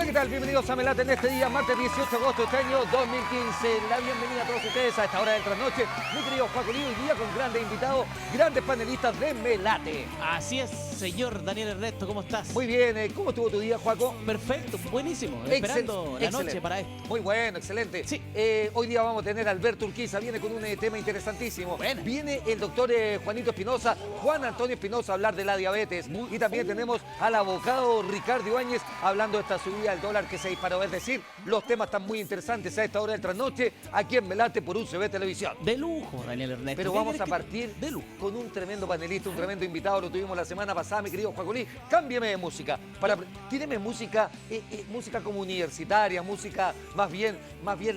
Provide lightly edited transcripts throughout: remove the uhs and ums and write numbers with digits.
¿qué tal? Bienvenidos a Melate en este día, martes 18 de agosto de este año 2015. La bienvenida a todos ustedes a esta hora del trasnoche. Mi querido Juaco Lío, hoy día con grandes invitados, grandes panelistas de Melate. Así es, señor Daniel Ernesto, ¿cómo estás? Muy bien, ¿cómo estuvo tu día, Juaco? Perfecto, buenísimo. Esperando la noche para esto. Muy bueno, excelente. Sí. Hoy día vamos a tener a Alberto Urquiza, viene con un tema interesantísimo. Buena. Viene el doctor Juanito Espinosa, Juan Antonio Espinosa, a hablar de la diabetes. Y también tenemos al abogado Ricardo Ibáñez hablando de esta subida del dólar que se disparó. Es decir, los temas están muy interesantes a esta hora del trasnoche aquí en Melate por UCB Televisión. De lujo, Daniel Ernesto. Pero vamos a partir de lujo con un tremendo panelista, un tremendo invitado. Lo tuvimos la semana pasada, mi querido Juacolí. Cámbiame de música. Tíreme música, música como universitaria, música más bien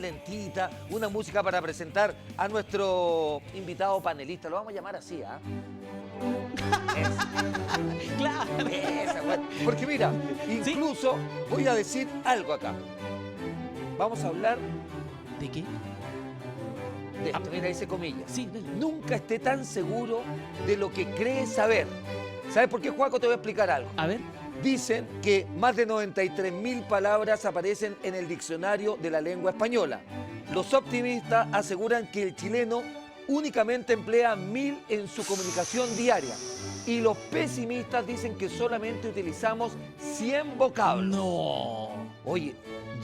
lentita. Una música para presentar a nuestro invitado panelista. Lo vamos a llamar así, ¿ah? Claro. Porque mira, incluso voy a decir algo acá. Vamos a hablar ¿De qué? de esto. Mira, dice comillas. Sí, dale. Nunca esté tan seguro de lo que cree saber. ¿Sabes por qué, Juaco? Te voy a explicar algo. A ver. Dicen que más de 93.000 palabras aparecen en el diccionario de la lengua española. Los optimistas aseguran que el chileno únicamente emplea 1.000 en su comunicación diaria. Y los pesimistas dicen que solamente utilizamos 100 vocablos. No. Oye,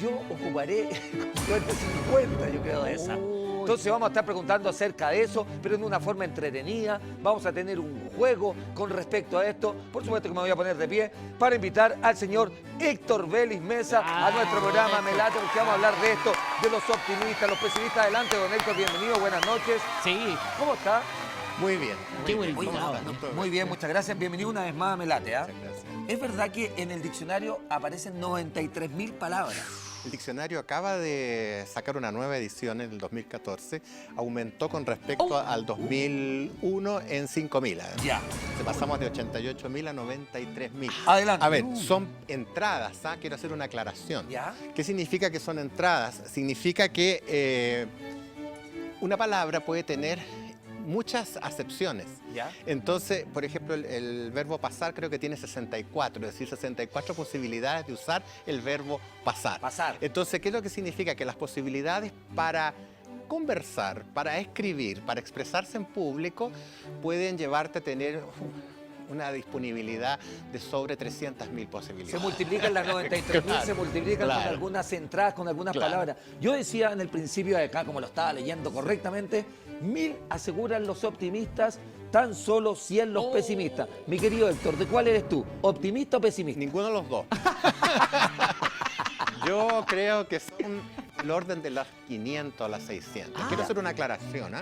yo ocuparé con suerte 50, yo creo, de esa. Entonces vamos a estar preguntando acerca de eso, pero en una forma entretenida. Vamos a tener un juego con respecto a esto. Por supuesto que me voy a poner de pie para invitar al señor Héctor Vélez Mesa a nuestro programa Melate, porque vamos a hablar de esto, de los optimistas, los pesimistas. Adelante, don Héctor, bienvenido, buenas noches. Sí. ¿Cómo está? Muy bien. Qué buen Muy invitado. bien, muy bien, muchas gracias. Bienvenido una vez más a Melate. ¿Ah? Muchas gracias. Es verdad que en el diccionario aparecen 93.000 palabras. El diccionario acaba de sacar una nueva edición en el 2014. Aumentó con respecto al 2001 en 5.000. Ya. Pasamos de 88.000 a 93.000. Adelante. A ver, son entradas, ¿ah? Quiero hacer una aclaración. ¿Ya? ¿Qué significa que son entradas? Significa que una palabra puede tener muchas acepciones. ¿Ya? Entonces, por ejemplo, el verbo pasar creo que tiene 64, es decir, 64 posibilidades de usar el verbo pasar. Pasar. Entonces, ¿qué es lo que significa? Que las posibilidades para conversar, para escribir, para expresarse en público, pueden llevarte a tener una disponibilidad de sobre 300.000 posibilidades. Se multiplican las 93.000, Claro, se multiplican con claro. algunas entradas, con algunas Claro. palabras. Yo decía en el principio de acá, como lo estaba leyendo correctamente, 1.000 aseguran los optimistas, tan solo 100 los pesimistas. Mi querido Héctor, ¿de cuál eres tú? ¿Optimista o pesimista? Ninguno de los dos. Yo creo que son el orden de las 500 a las 600. Quiero hacer una aclaración.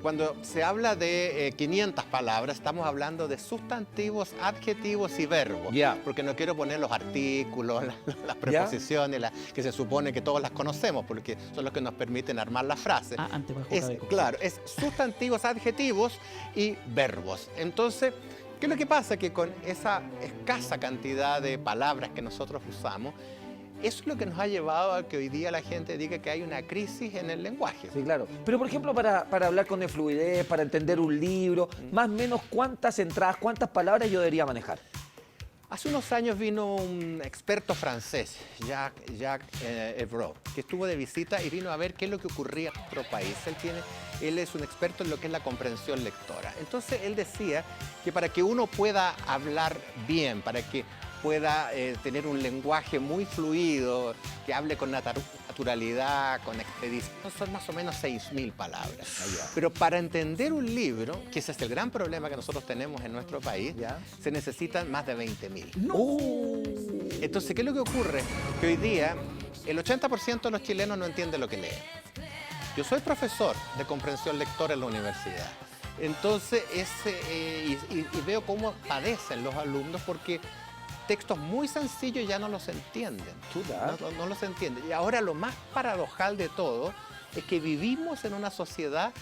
Cuando se habla de 500 palabras, estamos hablando de sustantivos, adjetivos y verbos. Ya. Porque no quiero poner los artículos, las preposiciones, que se supone que todos las conocemos, porque son los que nos permiten armar la frase. Antes bajo Claro, es sustantivos, adjetivos y verbos. Entonces, ¿qué es lo que pasa? Que con esa escasa cantidad de palabras que nosotros usamos, eso es lo que nos ha llevado a que hoy día la gente diga que hay una crisis en el lenguaje. Sí, claro. Pero, por ejemplo, para hablar con fluidez, para entender un libro, más o menos, ¿cuántas entradas, cuántas palabras yo debería manejar? Hace unos años vino un experto francés, Jacques Evreau, que estuvo de visita y vino a ver qué es lo que ocurría en nuestro país. Él es un experto en lo que es la comprensión lectora. Entonces, él decía que para que uno pueda hablar bien, para que pueda tener un lenguaje muy fluido, que hable con naturalidad, con expedición, son más o menos 6.000 palabras. Pero para entender un libro, que ese es el gran problema que nosotros tenemos en nuestro país, se necesitan más de 20.000. Entonces, ¿qué es lo que ocurre? Que hoy día el 80% de los chilenos no entiende lo que leen. Yo soy profesor de comprensión lectora en la universidad. Entonces, y veo cómo padecen los alumnos porque textos muy sencillos ya no los entienden. No los entienden. Y ahora lo más paradojal de todo es que vivimos en una sociedad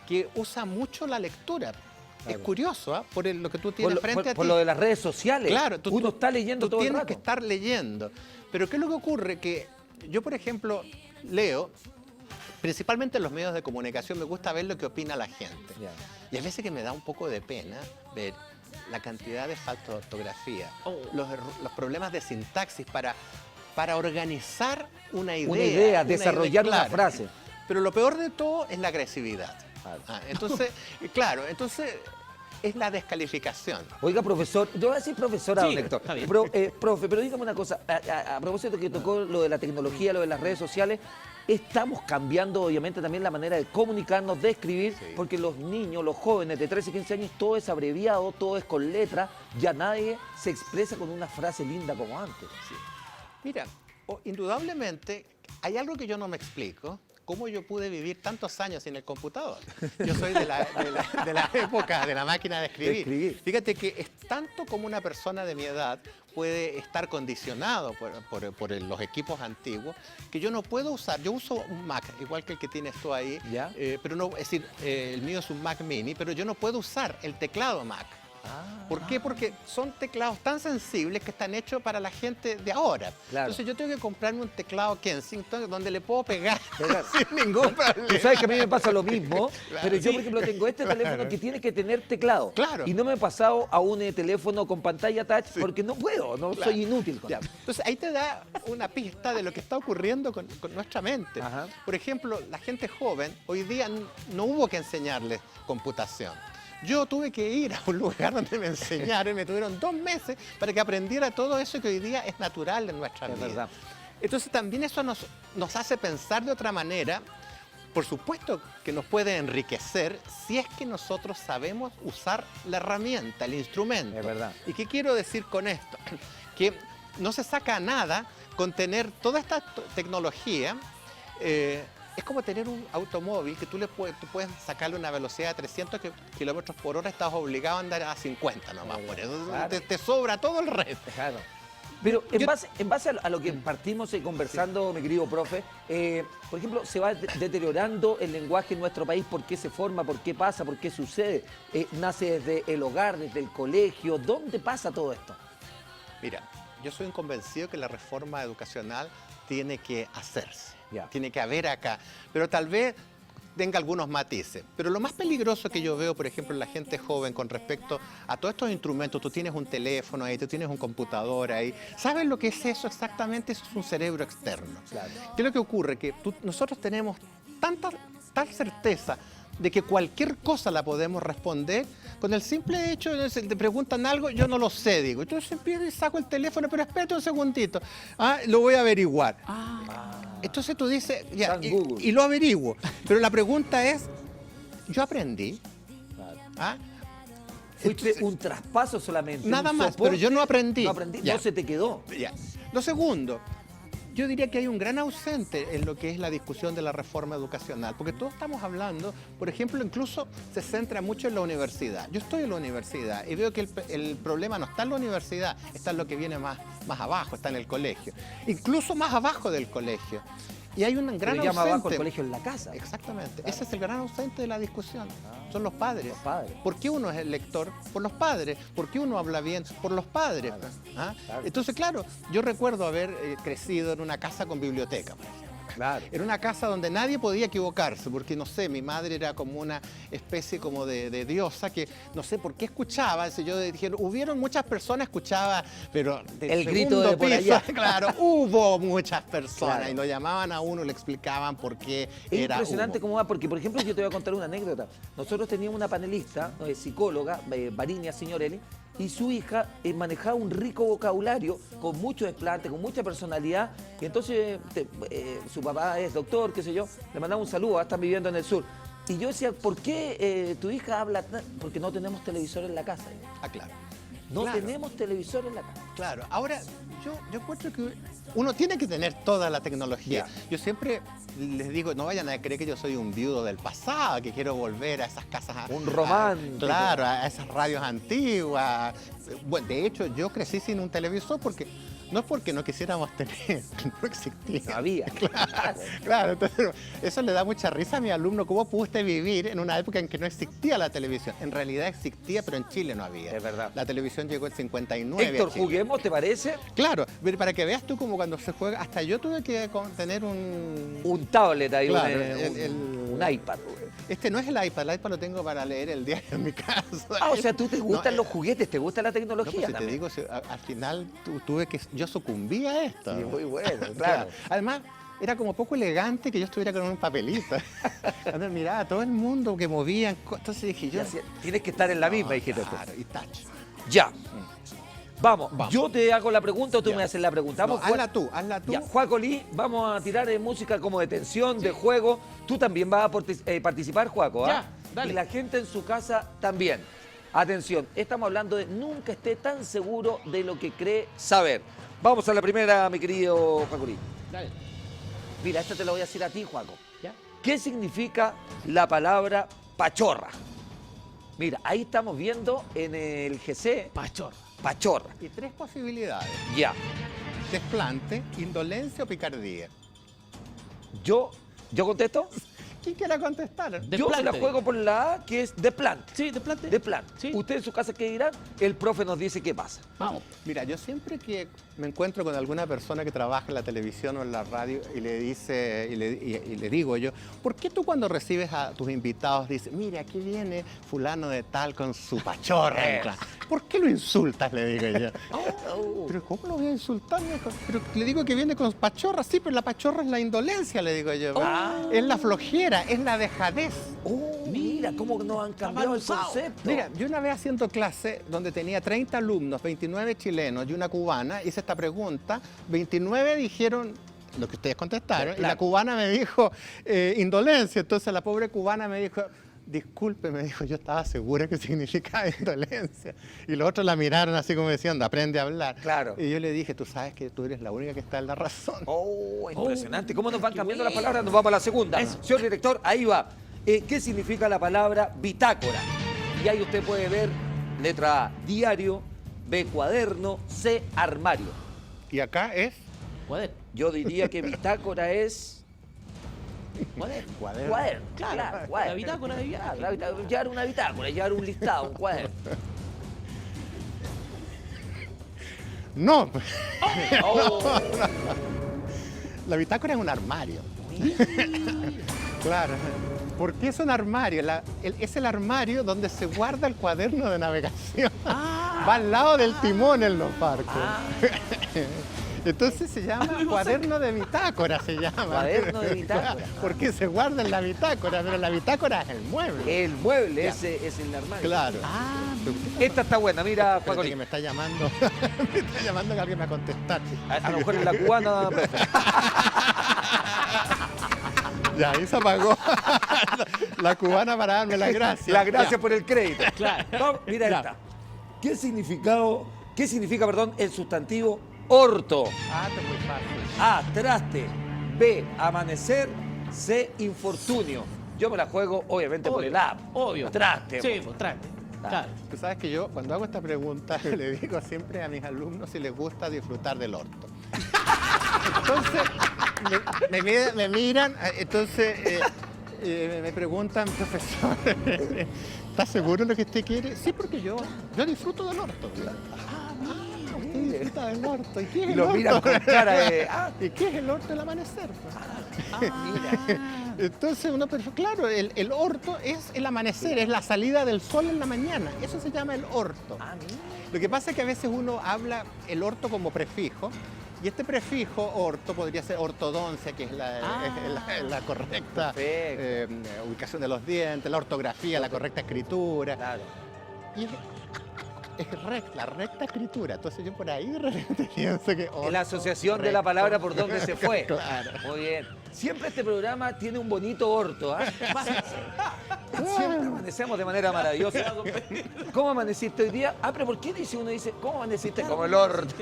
que usa mucho la lectura. Claro. Es curioso, por lo que tú tienes frente a ti. Por lo de las redes sociales. Claro, uno está leyendo todo el rato. Tienes que estar leyendo. Pero ¿qué es lo que ocurre? Que yo, por ejemplo, leo, principalmente en los medios de comunicación, me gusta ver lo que opina la gente. Y a veces que me da un poco de pena ver la cantidad de faltas de ortografía, los problemas de sintaxis para para organizar una idea. Una idea, desarrollar una claro. frase. Pero lo peor de todo es la agresividad. Claro. Entonces, claro, entonces es la descalificación. Oiga, profesor, yo voy a decir profesora, Sí, don Héctor. está bien. Profe, pero dígame una cosa, a propósito que tocó lo de la tecnología, lo de las redes sociales, estamos cambiando obviamente también la manera de comunicarnos, de escribir, Sí. porque los niños, los jóvenes de 13, 15 años, todo es abreviado, todo es con letras, ya nadie se expresa con una frase linda como antes. Mira, indudablemente hay algo que yo no me explico. ¿Cómo yo pude vivir tantos años sin el computador? Yo soy de la época de la máquina de escribir. De escribir. Fíjate que es tanto como una persona de mi edad puede estar condicionado por los equipos antiguos, que yo no puedo usar. Yo uso un Mac, igual que el que tienes tú ahí, ¿Ya? pero no, es decir, el mío es un Mac Mini, pero yo no puedo usar el teclado Mac. ¿Por qué? Porque son teclados tan sensibles que están hechos para la gente de ahora. Claro. Entonces yo tengo que comprarme un teclado Kensington donde le puedo pegar Pegar. sin ningún problema. Tú sabes que a mí me pasa lo mismo, Claro, pero yo, sí. por ejemplo, tengo este teléfono que tiene que tener teclado. Claro. Y no me he pasado a un teléfono con pantalla touch porque no puedo, no Claro. soy inútil con Ya. eso. Entonces ahí te da una pista de lo que está ocurriendo con nuestra mente. Ajá. Por ejemplo, la gente joven, hoy día no hubo que enseñarles computación. Yo tuve que ir a un lugar donde me enseñaron, me tuvieron 2 meses para que aprendiera todo eso que hoy día es natural en nuestra Es vida. verdad. Entonces también eso nos hace pensar de otra manera. Por supuesto que nos puede enriquecer si es que nosotros sabemos usar la herramienta, el instrumento. Es verdad. ¿Y qué quiero decir con esto? Que no se saca nada con tener toda esta tecnología. Es como tener un automóvil que tú puedes sacarle una velocidad de 300 kilómetros por hora, estás obligado a andar a 50 nomás. Por eso Claro. te sobra todo el resto. Claro. Pero en Yo- base a lo que partimos conversando, mi querido profe, por ejemplo, se va deteriorando el lenguaje en nuestro país. ¿Por qué se forma? ¿Por qué pasa? ¿Por qué sucede? ¿Nace desde el hogar, desde el colegio? ¿Dónde pasa todo esto? Mira, yo soy un convencido que la reforma educacional tiene que hacerse, Ya. tiene que haber acá, pero tal vez tenga algunos matices. Pero lo más peligroso que yo veo, por ejemplo, en la gente joven con respecto a todos estos instrumentos, tú tienes un teléfono ahí, tú tienes un computador ahí, ¿sabes lo que es eso exactamente? Eso es un cerebro externo. Claro. ¿Qué es lo que ocurre? Que nosotros tenemos tal certeza de que cualquier cosa la podemos responder con el simple hecho de te preguntan algo, yo no lo sé, digo. Entonces empiezo y saco el teléfono, pero espérate un segundito, lo voy a averiguar. Entonces tú dices, ya, Está en Google. y lo averiguo. Pero la pregunta es, ¿yo aprendí? ¿Ah? Fuiste Entonces, un traspaso solamente. Nada un más, soporte. pero yo no aprendí. No aprendí, Ya. no se te quedó. Ya. Lo segundo, yo diría que hay un gran ausente en lo que es la discusión de la reforma educacional, porque todos estamos hablando, por ejemplo, incluso se centra mucho en la universidad. Yo estoy en la universidad y veo que el problema no está en la universidad, está en lo que viene más abajo, está en el colegio, incluso más abajo del colegio. Y hay un gran Pero llama ausente. abajo el colegio en la casa. Exactamente, ese es el gran ausente de la discusión, son los padres. Los padres. ¿Por qué uno es el lector? Por los padres. ¿Por qué uno habla bien? Por los padres. Claro, claro. Entonces, claro, yo recuerdo haber crecido en una casa con biblioteca, por ejemplo. Claro. Era una casa donde nadie podía equivocarse, porque no sé, mi madre era como una especie como de diosa que no sé por qué escuchaba. Si yo dijeron, hubieron muchas personas escuchaba, pero del El grito segundo de por piso, allá. claro, hubo muchas personas Claro. y lo llamaban a uno, le explicaban por qué Es era impresionante humo. cómo va, porque por ejemplo yo te voy a contar una anécdota. Nosotros teníamos una panelista, psicóloga, Varinia Signorelli, y su hija manejaba un rico vocabulario, con mucho desplante, con mucha personalidad, y entonces su papá es doctor, qué sé yo, le mandaba un saludo, están viviendo en el sur. Y yo decía, ¿por qué tu hija habla tan? Porque no tenemos televisor en la casa. Ah, claro. No Claro. tenemos televisor en la casa. Claro, ahora yo encuentro que uno tiene que tener toda la tecnología. Yo siempre les digo, no vayan a creer que yo soy un viudo del pasado, que quiero volver a esas casas. Un romántico. Claro, a esas radios antiguas. Bueno, de hecho, yo crecí sin un televisor porque no es porque no quisiéramos tener, no existía. No había. Claro, entonces eso le da mucha risa a mi alumno. ¿Cómo pudo usted vivir en una época en que no existía la televisión? En realidad existía, pero en Chile no había. Es verdad. La televisión llegó en 59. Héctor, a Chile. juguemos, ¿te parece? Claro, pero para que veas tú como cuando se juega, hasta yo tuve que tener un Un tablet ahí, Claro, un iPad. Este no es el iPad lo tengo para leer el diario en mi casa. Ah, o sea, ¿tú te gustan No, los juguetes? ¿Te gusta la No, tecnología pues si te también? digo, al final tuve que, yo sucumbí a esto. Sí, muy bueno, Claro. claro. Además, era como poco elegante que yo estuviera con un papelito. Cuando miraba a todo el mundo que movían, entonces dije yo... Ya, sí, tienes que estar en la misma, dijiste tú. Claro, y touch. Ya. Vamos, Vamos. yo te hago la pregunta o tú Ya. me haces la pregunta. No, Vamos, hazla tú. Ya, Juaco Lee, vamos a tirar música como de tensión, de juego. Tú también vas a participar, Juaco, ¿ah? Ya, dale. Y la gente en su casa también. Atención, estamos hablando de nunca esté tan seguro de lo que cree saber. Vamos a la primera, mi querido Juaco Lee. Dale. Mira, esta te la voy a decir a ti, Juaco. ¿Ya? ¿Qué significa la palabra pachorra? Mira, ahí estamos viendo en el GC, Pachorra. pachorra. Y 3 posibilidades. Ya. Desplante, indolencia o picardía. Yo contesto. ¿Quién quiera contestar? Yo se la juego por la A, que es desplante. Sí, desplante. Desplante. Sí. Ustedes en su casa, ¿qué dirán? El profe nos dice qué pasa. Vamos. Mira, yo siempre que me encuentro con alguna persona que trabaja en la televisión o en la radio y le dice, y le digo yo, ¿por qué tú cuando recibes a tus invitados dices, mire, aquí viene fulano de tal con su pachorra en clase"? ¿Por qué lo insultas? Le digo yo. Pero ¿cómo lo voy a insultar? Me dijo, pero le digo que viene con pachorra, sí, pero la pachorra es la indolencia, le digo yo. Es la flojera, es la dejadez. Mira cómo nos han cambiado mal el usado. concepto. Mira, yo una vez haciendo clase donde tenía 30 alumnos, 29 chilenos y una cubana, hice esta pregunta, 29 dijeron lo que ustedes contestaron, y la cubana me dijo indolencia, entonces la pobre cubana me dijo, disculpe, me dijo, yo estaba segura que significaba indolencia. Y los otros la miraron así como diciendo, aprende a hablar. Claro. Y yo le dije, tú sabes que tú eres la única que está en la razón. Oh, impresionante. ¿Cómo nos van qué cambiando las bueno. palabras? Nos vamos a la segunda. Eso. Señor director, ahí va. ¿Qué significa la palabra bitácora? Y ahí usted puede ver letra A, diario, B, cuaderno, C, armario. Y acá es Cuaderno. Yo diría que bitácora es... Cuaderno. cuaderno. Cuaderno, Claro, cuaderno. la bitácora de viaje. Claro, llevar una bitácora, llevar un listado, un cuaderno. No, Oh, la bitácora es un armario. Claro. ¿Por qué es un armario? Es el armario donde se guarda el cuaderno de navegación. Va al lado del timón en los barcos. Entonces se llama cuaderno de bitácora, se llama. Cuaderno de bitácora. Porque se guarda en la bitácora, pero la bitácora es el mueble. el mueble, Ya. ese es el armario. Claro. Esta está buena, mira, Espérate Juaco. que me está llamando. Me está llamando que alguien me va a contestar. A lo mejor en la cubana, profe. Ya, ahí se apagó. La cubana para darme las gracias. Las gracias por el crédito. Claro. Vamos, mira Ya. esta. ¿Qué significa, el sustantivo orto? Ah, esto es muy fácil. A, traste. B, amanecer. C, infortunio. Yo me la juego, obviamente, por el A. Obvio. Traste. Sí, pues traste. Claro. Tú sabes que yo, cuando hago esta pregunta, le digo siempre a mis alumnos si les gusta disfrutar del orto. Entonces, me miran, entonces me preguntan, profesor, ¿está seguro de lo que usted quiere? Sí, porque yo disfruto del orto. Usted disfruta del orto. ¿Y qué es Y el lo orto? miran con cara de... ¿Y qué es el orto del amanecer? Entonces uno, claro, el orto es el amanecer, es la salida del sol en la mañana. Eso se llama el orto. Lo que pasa es que a veces uno habla el orto como prefijo, y este prefijo orto podría ser ortodoncia, que es la correcta ubicación de los dientes, la ortografía, la correcta escritura. Claro. Y es la recta escritura. Entonces yo por ahí de repente pienso que... Es la asociación de la palabra por donde se fue. Claro. Muy bien. Siempre este programa tiene un bonito orto, ¿ah? Siempre amanecemos de manera maravillosa. ¿Cómo amaneciste hoy día? Ah, pero ¿por qué dice ¿cómo amaneciste como el orto?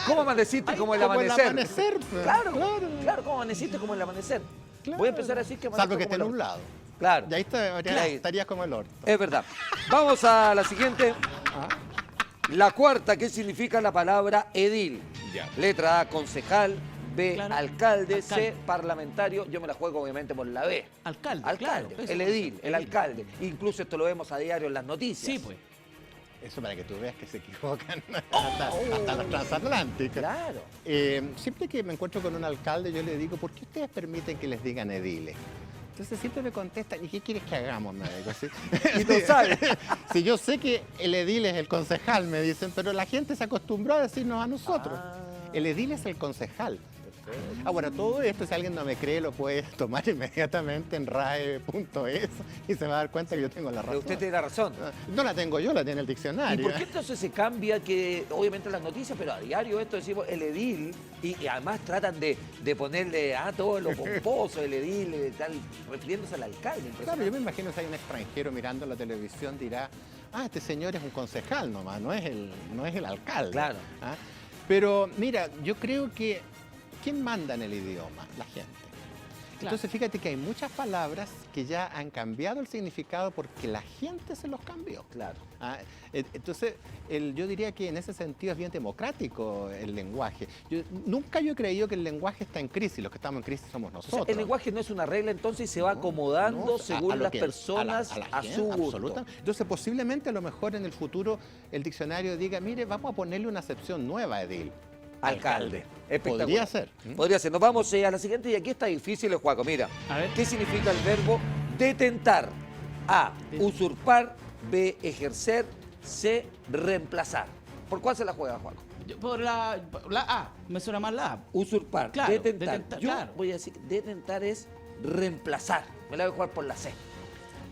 ¿Cómo amaneciste como el Como el amanecer? amanecer, pues. Claro, ¿cómo amaneciste como el amanecer? Claro. Voy a empezar así que Salvo que amanezco esté como el orto. nublado. Claro. Y ahí estarías como el orto. Es verdad. Vamos a la siguiente. La cuarta, ¿qué significa la palabra edil? Letra A, concejal. B, Claro. alcalde. C, Alcalde. parlamentario. Yo me la juego obviamente por la B. Alcalde. Alcalde, claro. el edil, el alcalde. Incluso esto lo vemos a diario en las noticias. Sí, pues. Eso para que tú veas que se equivocan hasta los transatlánticos. Claro. Siempre que me encuentro con un alcalde, yo le digo, ¿por qué ustedes permiten que les digan ediles? Entonces siempre me contestan, ¿y qué quieres que hagamos, médico? ¿Sí? Y no sabe. Si yo sé que el edil es el concejal, me dicen, pero la gente se acostumbró a decirnos a nosotros. El edil es el concejal. Bueno, todo esto, si alguien no me cree, lo puede tomar inmediatamente en rae.es y se va a dar cuenta que yo tengo la razón. Pero usted tiene la razón. No la tengo yo, la tiene el ¿Y diccionario. por qué entonces se cambia que, obviamente las noticias, pero a diario esto decimos el edil, y además tratan de ponerle a todo lo pomposo, el edil, tal, refiriéndose al alcalde? Claro, yo me imagino si hay un extranjero mirando la televisión dirá, este señor es un concejal nomás, no es el alcalde. Claro. ¿Ah? Pero mira, yo creo que ¿quién manda en el idioma? La gente. Claro. Entonces fíjate que hay muchas palabras que ya han cambiado el significado porque la gente se los cambió. Claro. Entonces, yo diría que en ese sentido es bien democrático el lenguaje. Nunca yo he creído que el lenguaje está en crisis, los que estamos en crisis somos O nosotros. sea, el lenguaje no es una regla, entonces se va acomodando según las personas a su gusto. Absolutamente. Entonces, posiblemente a lo mejor en el futuro el diccionario diga, mire, vamos a ponerle una acepción nueva a edil. Alcalde. Espectacular. Podría ser. Podría ser. Nos vamos a la siguiente y aquí está difícil, Juaco. Mira, A ver. ¿qué significa el verbo detentar? A, usurpar. B, ejercer. C, reemplazar. ¿Por cuál se la juega, Juaco? Por la A, me suena más la A. Usurpar, Claro, detentar. detentar, Yo claro. voy a decir, detentar es reemplazar. Me la voy a jugar por la C.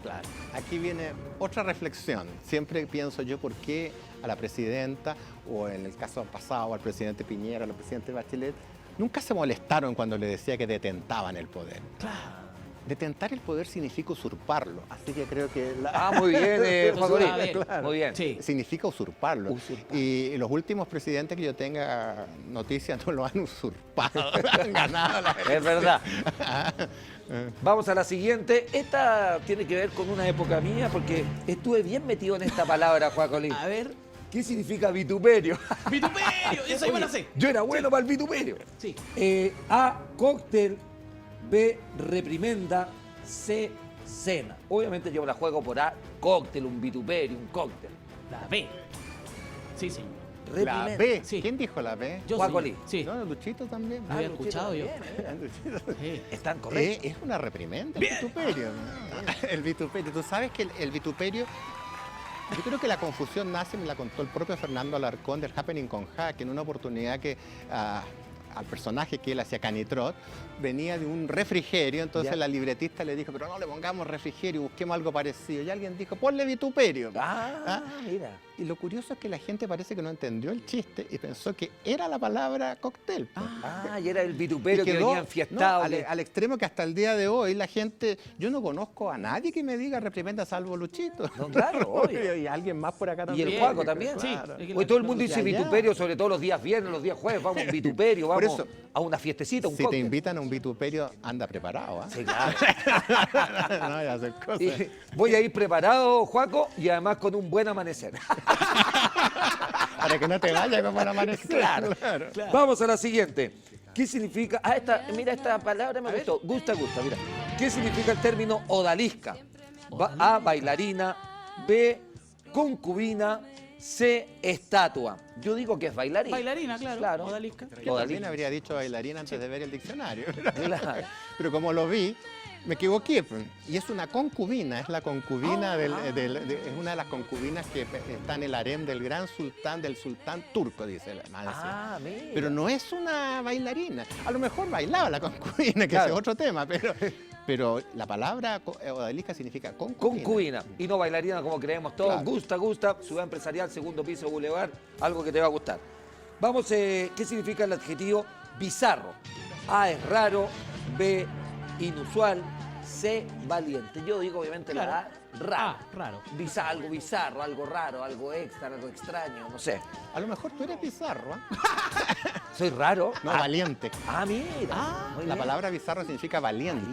Claro. Aquí viene otra reflexión. Siempre pienso yo por qué a la presidenta, o en el caso pasado al presidente Piñera, al presidente Bachelet, nunca se molestaron cuando le decía que detentaban el poder. Claro. Detentar el poder significa usurparlo. Así que creo que Muy bien, Juaco. A ver, Muy bien. Sí. significa usurparlo. Usurpar. Y los últimos presidentes que yo tenga noticias no lo han usurpado, han ganado la Es verdad. Vamos a la siguiente. Esta tiene que ver con una época mía porque estuve bien metido en esta palabra, Juacolín. A ver. ¿Qué significa vituperio? ¡Vituperio! Esa yo me la sé. Yo era bueno para el vituperio. Sí. A, cóctel. B, reprimenda. C, cena. Obviamente yo me la juego por A, cóctel, un vituperio, un cóctel. La B. Sí, señor. La Reprimenda. B. Sí. ¿Quién dijo la B? Yo Guacolí. sí. No, Luchito también. Lo había Luchito, escuchado yo. bien, Sí. Están correctos. Es una reprimenda el vituperio. El vituperio. Tú sabes que el vituperio, yo creo que la confusión nace, me la contó el propio Fernando Alarcón del Happening con Ja, que en una oportunidad que al personaje que él hacía Canitrot venía de un refrigerio, entonces Ya. la libretista le dijo, pero no le pongamos refrigerio, busquemos algo parecido. Y alguien dijo, ponle vituperio. Mira. Y lo curioso es que la gente parece que no entendió el chiste y pensó que era la palabra cóctel. Y era el vituperio Y que quedó, venía enfiestado. al extremo que hasta el día de hoy la gente, yo no conozco a nadie que me diga reprimenda salvo Luchito. No, claro, obvio. Y alguien más por acá Y también. el Juaco también. Sí. Claro. Hoy todo el mundo dice Y allá. vituperio, sobre todo los días viernes, los días jueves. Vamos a un vituperio, Por vamos eso, a una fiestecita, un Si te cóctel. invitan a un vituperio, anda preparado. ¿Ah? Sí, claro. No vayas a hacer cosas. Y voy a ir preparado, Juaco, y además con un buen amanecer. Para que no te vayas como el amanecer. Claro. Claro. Vamos a la siguiente. ¿Qué significa? Mira, esta palabra me gustó. Gusta, mira. ¿Qué significa el término odalisca? A, bailarina. B, concubina. C, estatua. Yo digo que es bailarina. Bailarina, claro. Odalisca. Yo también habría dicho bailarina antes de ver el diccionario. Claro. Pero como lo vi, me equivoqué. Y es una concubina, es la concubina es una de las concubinas que está en el harem del gran sultán, del sultán turco, dice la madre. Mira. Pero no es una bailarina. A lo mejor bailaba la concubina, que Claro. es otro tema, pero la palabra odalisca significa concubina. Concubina y no bailarina como creemos todos. Claro. Gusta, ciudad empresarial, segundo piso, Boulevard, algo que te va a gustar. Vamos, ¿qué significa el adjetivo bizarro? A, es raro. B, inusual. C, valiente. Yo digo obviamente Claro. la A, raro. Raro. Algo bizarro, algo raro, algo extra, algo extraño, no sé. A lo mejor tú eres bizarro, ¿eh? Soy raro. No, valiente. Mira. Muy La bien. palabra bizarro significa valiente.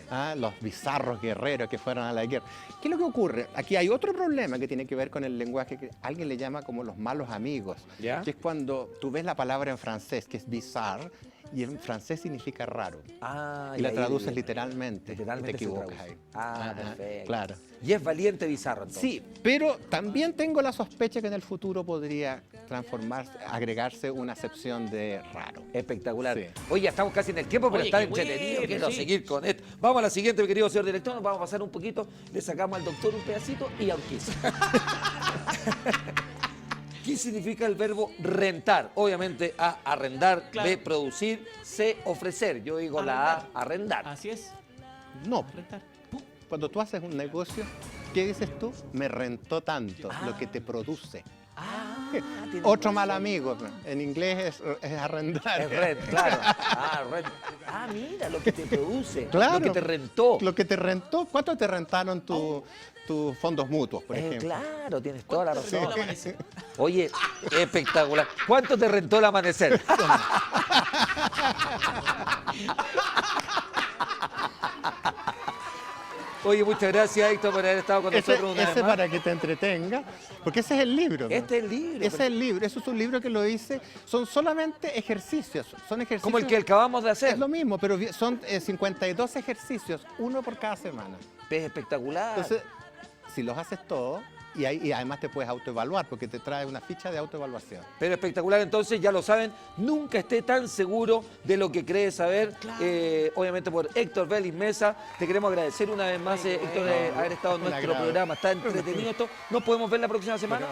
Valiente. Los bizarros guerreros que fueron a la guerra. ¿Qué es lo que ocurre? Aquí hay otro problema que tiene que ver con el lenguaje que alguien le llama como los malos amigos. ¿Ya? Que es cuando tú ves la palabra en francés, que es bizarre, y en francés significa raro. Ah, Y la ahí traduces viene. literalmente. Literalmente y te se equivocas traduce. ahí. Ah, Ajá, perfecto. claro. Y es valiente bizarro, entonces. Sí, pero también tengo la sospecha que en el futuro podría transformarse, agregarse una acepción de raro. Espectacular. Sí. Oye, ya estamos casi en el tiempo, pero Oye, está qué entretenido. bueno, Quiero sí. seguir con esto. Vamos a la siguiente, mi querido señor director. Nos vamos a pasar un poquito. Le sacamos al doctor un pedacito y a Urquiza. ¿Qué significa el verbo rentar? Obviamente, A, arrendar, Claro. B, producir, C, ofrecer. Yo digo la A, arrendar. Así es. No, Rentar. cuando tú haces un negocio, ¿qué dices tú? Me rentó tanto, lo que te produce. Ah, tienes Otro razón. mal amigo, en inglés es arrendar. Es rent, claro. Ah, rent. Ah, mira, lo que te produce. Claro. Lo que te rentó. Lo que te rentó, ¿cuánto te rentaron tus fondos mutuos, por ejemplo? Claro, tienes toda la razón. El amanecer. Oye, espectacular. ¿Cuánto te rentó el amanecer? Oye, muchas gracias, Héctor, por haber estado con nosotros una Ese vez más. para que te entretenga, porque ese es el libro. ¿no? Este es el libro. Ese es el libro, eso es un libro que lo hice, son solamente ejercicios, son ejercicios. Como el que acabamos de hacer. Es lo mismo, pero son 52 ejercicios, uno por cada semana. Es espectacular. Entonces, si los haces todos, y además te puedes autoevaluar, porque te trae una ficha de autoevaluación. Pero espectacular, entonces, ya lo saben, nunca esté tan seguro de lo que cree saber. Obviamente por Héctor Vélez Mesa, te queremos agradecer una vez más, Héctor, de haber estado en Un nuestro agrado. programa. Está entretenido esto. ¿Nos podemos ver la próxima semana?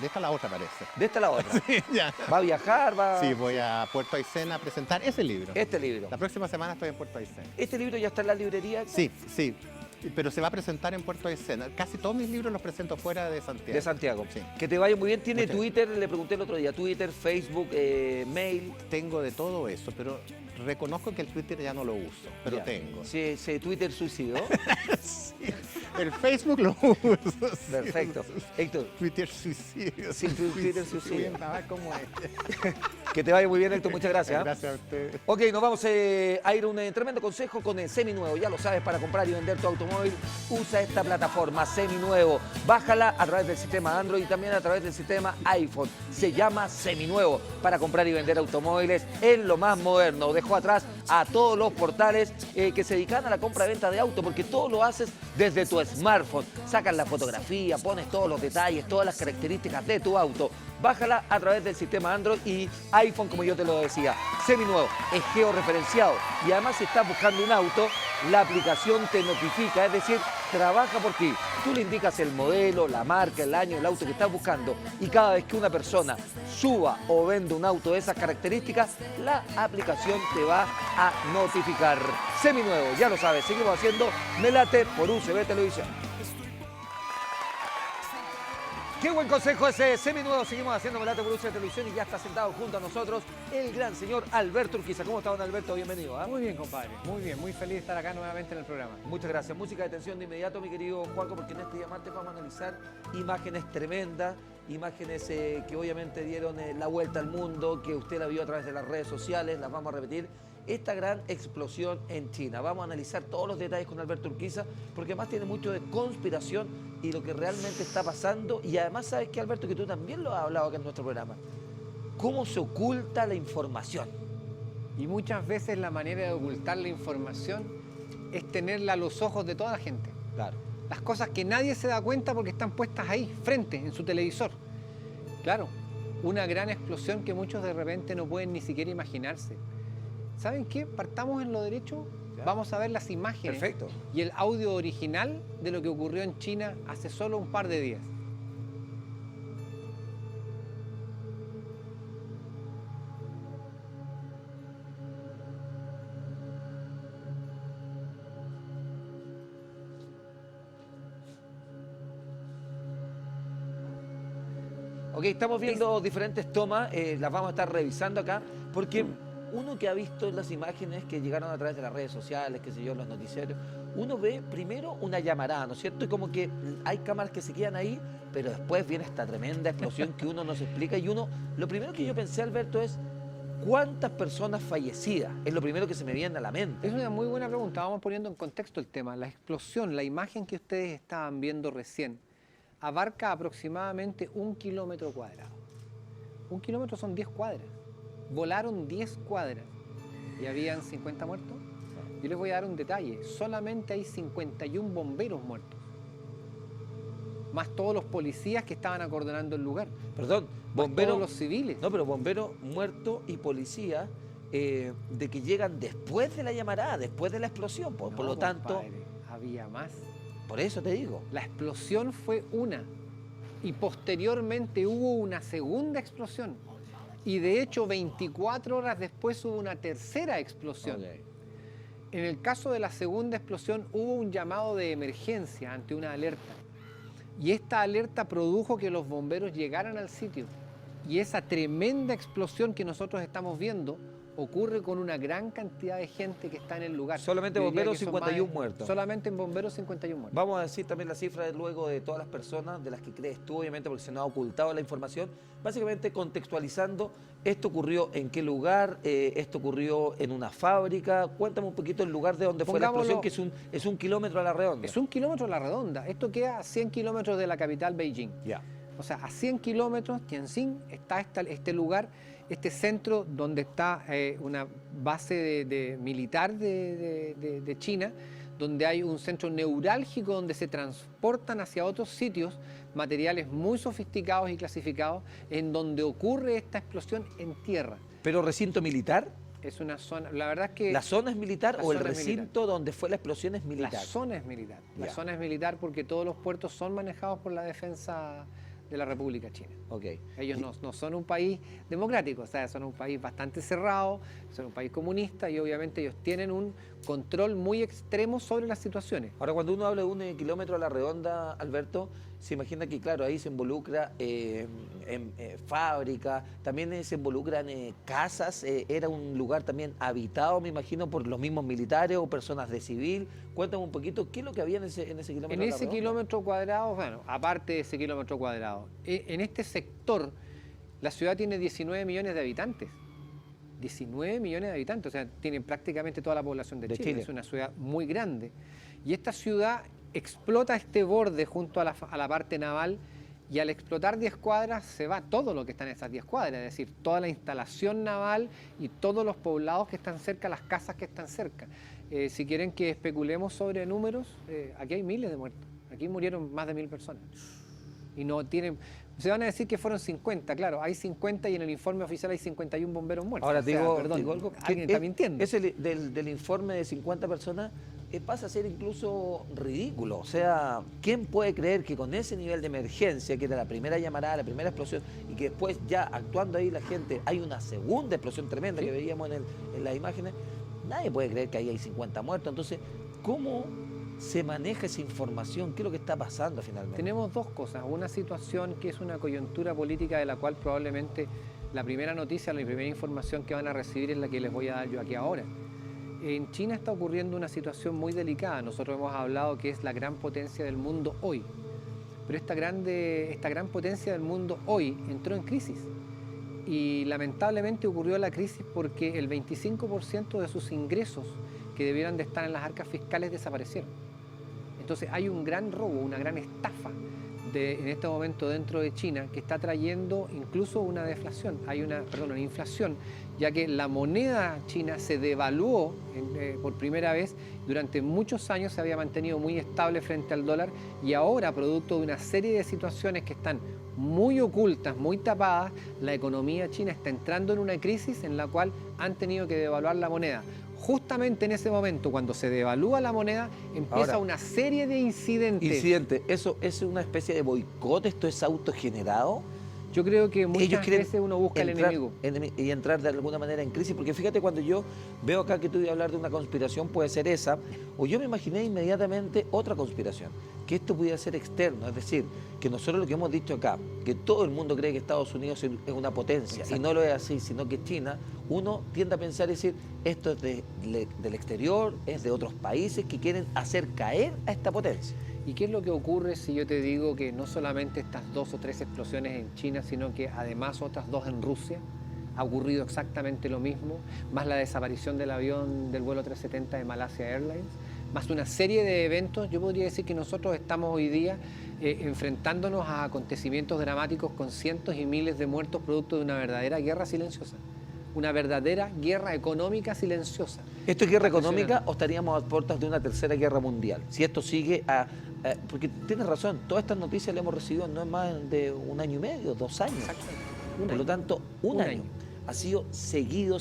De esta a la otra parece. De esta a la otra. Ya. ¿Va a viajar? ¿Va? Sí, voy a Puerto Aysén a presentar ese libro. Este libro. La próxima semana estoy en Puerto Aysén. ¿Este libro ya está en la librería? Sí, sí, pero se va a presentar en Puerto Aysén. Casi todos mis libros los presento fuera de Santiago. De Santiago. Sí. Que te vaya muy bien. ¿Tiene Muchas Twitter? Le pregunté el otro día. Twitter, Facebook, mail. Tengo de todo eso, pero reconozco que el Twitter ya no lo uso, pero Ya. tengo. Sí, Twitter suicidó. El Facebook lo uso. sí. Perfecto. Héctor, Twitter suicidio. Sí, Twitter suicidio. Bien, nada más como es. que te vaya muy bien, Héctor. Muchas gracias. Gracias a usted. Ok, nos vamos a ir a un tremendo consejo con el Seminuevo. Ya lo sabes, para comprar y vender tu automóvil, usa esta plataforma Seminuevo. Bájala a través del sistema Android y también a través del sistema iPhone. Se llama Seminuevo. Para comprar y vender automóviles es lo más moderno. Dejó atrás a todos los portales que se dedican a la compra-venta de auto, porque todo lo haces desde tu smartphone. Sacas la fotografía, pones todos los detalles, todas las características de tu auto. Bájala a través del sistema Android y iPhone, como yo te lo decía. Seminuevo, es georreferenciado. Y además, si estás buscando un auto, la aplicación te notifica, es decir, trabaja por ti. Tú le indicas el modelo, la marca, el año, el auto que estás buscando. Y cada vez que una persona suba o vende un auto de esas características, la aplicación te va a notificar. Seminuevo, ya lo sabes, seguimos haciendo Me Late por UCB Televisión. Qué buen consejo ese, Seminuevo. Seguimos haciendo Me Late por UCB Televisión y ya está sentado junto a nosotros el gran señor Alberto Urquiza. ¿Cómo está, don Alberto? Bienvenido. ¿Ah? Muy bien, compadre. Muy bien, muy feliz de estar acá nuevamente en el programa. Muchas gracias. Música de tensión de inmediato, mi querido Juanco, porque en este día martes vamos a analizar imágenes tremendas, imágenes que obviamente dieron la vuelta al mundo, que usted la vio a través de las redes sociales, las vamos a repetir. Esta gran explosión en China. Vamos a analizar todos los detalles con Alberto Urquiza, porque además tiene mucho de conspiración y lo que realmente está pasando. Y además, ¿sabes qué, Alberto? Que tú también lo has hablado acá en nuestro programa. ¿Cómo se oculta la información? Y muchas veces la manera de ocultar la información es tenerla a los ojos de toda la gente. Claro. Las cosas que nadie se da cuenta porque están puestas ahí, frente, en su televisor. Claro, una gran explosión que muchos de repente no pueden ni siquiera imaginarse. ¿Saben qué? Partamos en lo derecho, Ya. vamos a ver las imágenes Perfecto. y el audio original de lo que ocurrió en China hace solo un par de días. Ok, estamos viendo diferentes tomas, las vamos a estar revisando acá, porque uno que ha visto las imágenes que llegaron a través de las redes sociales, qué sé yo, los noticieros, uno ve primero una llamarada, ¿no es cierto? Y como que hay cámaras que se quedan ahí, pero después viene esta tremenda explosión que uno no se explica y uno, lo primero que yo pensé, Alberto, es ¿cuántas personas fallecidas? Es lo primero que se me viene a la mente. Es una muy buena pregunta, vamos poniendo en contexto el tema. La explosión, la imagen que ustedes estaban viendo recién, abarca aproximadamente 1 kilómetro cuadrado. 1 kilómetro son 10 cuadras. Volaron 10 cuadras y habían 50 muertos. Yo les voy a dar un detalle, solamente hay 51 bomberos muertos, más todos los policías que estaban acordonando el lugar, Perdón, más bomberos. todos los civiles. No, pero bomberos muertos y policías de que llegan después de la llamarada, después de la explosión. Por No, lo tanto, compadre, había más. por eso te digo. La explosión fue una y posteriormente hubo una segunda explosión. Y de hecho 24 horas después hubo una tercera explosión. Ok. En el caso de la segunda explosión hubo un llamado de emergencia ante una alerta. Y esta alerta produjo que los bomberos llegaran al sitio. Y esa tremenda explosión que nosotros estamos viendo ocurre con una gran cantidad de gente que está en el lugar. Solamente Yo diría bomberos, que son más 51 muertos. Solamente en bomberos 51 muertos. Vamos a decir también la cifra luego de todas las personas de las que crees tú, obviamente, porque se nos ha ocultado la información. Básicamente contextualizando, esto ocurrió en qué lugar, esto ocurrió en una fábrica. Cuéntame un poquito el lugar de donde fue la explosión, que es un kilómetro a la redonda. Es 1 kilómetro a la redonda. Esto queda a 100 kilómetros de la capital Beijing. Ya. O sea, a 100 kilómetros, Tianjin, está este lugar, este centro donde está una base militar de China, donde hay un centro neurálgico donde se transportan hacia otros sitios materiales muy sofisticados y clasificados, en donde ocurre esta explosión en tierra. ¿Pero recinto militar? Es una zona, la verdad es que... ¿La zona es militar La o el zona es recinto militar. donde fue la explosión es militar? La zona es militar. La Ya. zona es militar porque todos los puertos son manejados por la defensa de la República China. Ok. Ellos no son un país democrático, o sea, son un país bastante cerrado, son un país comunista y obviamente ellos tienen un control muy extremo sobre las situaciones. Ahora, cuando uno habla de 1 kilómetro a la redonda, Alberto, se imagina que, claro, ahí se involucra fábrica, también se involucran casas, era un lugar también habitado, me imagino, por los mismos militares o personas de civil. Cuéntame un poquito, ¿qué es lo que había en ese kilómetro En a la ese redonda? kilómetro cuadrado, bueno, aparte de ese kilómetro cuadrado, en este sector la ciudad tiene 19 millones de habitantes. 19 millones de habitantes, o sea, tienen prácticamente toda la población de Chile. Es una ciudad muy grande. Y esta ciudad explota este borde junto a la parte naval y al explotar 10 cuadras se va todo lo que está en esas 10 cuadras, es decir, toda la instalación naval y todos los poblados que están cerca, las casas que están cerca. Si quieren que especulemos sobre números, aquí hay miles de muertos. Aquí murieron más de 1000 personas. Y no tienen... Se van a decir que fueron 50, claro, hay 50 y en el informe oficial hay 51 bomberos muertos. Ahora, O sea, digo perdón, algo, alguien está mintiendo. Ese del informe de 50 personas pasa a ser incluso ridículo. O sea, ¿quién puede creer que con ese nivel de emergencia, que era la primera llamarada, la primera explosión, y que después ya actuando ahí la gente, hay una segunda explosión tremenda que veíamos en las imágenes? Nadie puede creer que ahí hay 50 muertos. Entonces, ¿cómo se maneja esa información? ¿Qué es lo que está pasando finalmente? Tenemos dos cosas. Una situación que es una coyuntura política de la cual probablemente la primera noticia, la primera información que van a recibir es la que les voy a dar yo aquí ahora. En China está ocurriendo una situación muy delicada. Nosotros hemos hablado que es la gran potencia del mundo hoy. Pero esta gran potencia del mundo hoy entró en crisis. Y lamentablemente ocurrió la crisis porque el 25% de sus ingresos que debieran de estar en las arcas fiscales desaparecieron. Entonces hay un gran robo, una gran estafa en este momento dentro de China que está trayendo incluso una deflación, una inflación, ya que la moneda china se devaluó por primera vez. Durante muchos años se había mantenido muy estable frente al dólar y ahora, producto de una serie de situaciones que están muy ocultas, muy tapadas, la economía china está entrando en una crisis en la cual han tenido que devaluar la moneda. Justamente en ese momento, cuando se devalúa la moneda, empieza una serie de incidentes. ¿Eso es una especie de boicot? ¿Esto es autogenerado? Yo creo que muchas veces uno busca el enemigo. Y entrar de alguna manera en crisis, porque fíjate, cuando yo veo acá que tú ibas a hablar de una conspiración, puede ser esa, o yo me imaginé inmediatamente otra conspiración, que esto pudiera ser externo, es decir, que nosotros lo que hemos dicho acá, que todo el mundo cree que Estados Unidos es una potencia, y no lo es así, sino que China, uno tiende a pensar y decir, esto es del exterior, es de otros países que quieren hacer caer a esta potencia. ¿Y qué es lo que ocurre si yo te digo que no solamente estas 2 o 3 explosiones en China, sino que además otras 2 en Rusia? Ha ocurrido exactamente lo mismo, más la desaparición del avión del vuelo 370 de Malaysia Airlines, más una serie de eventos. Yo podría decir que nosotros estamos hoy día enfrentándonos a acontecimientos dramáticos con cientos y miles de muertos producto de una verdadera guerra silenciosa. una verdadera guerra económica silenciosa. ¿Esto es guerra económica o estaríamos a puertas de una tercera guerra mundial? Si esto sigue porque tienes razón, todas estas noticias las hemos recibido no es más de 1 año y medio, 2 años. Exactamente. Por lo tanto, un año. Ha sido seguido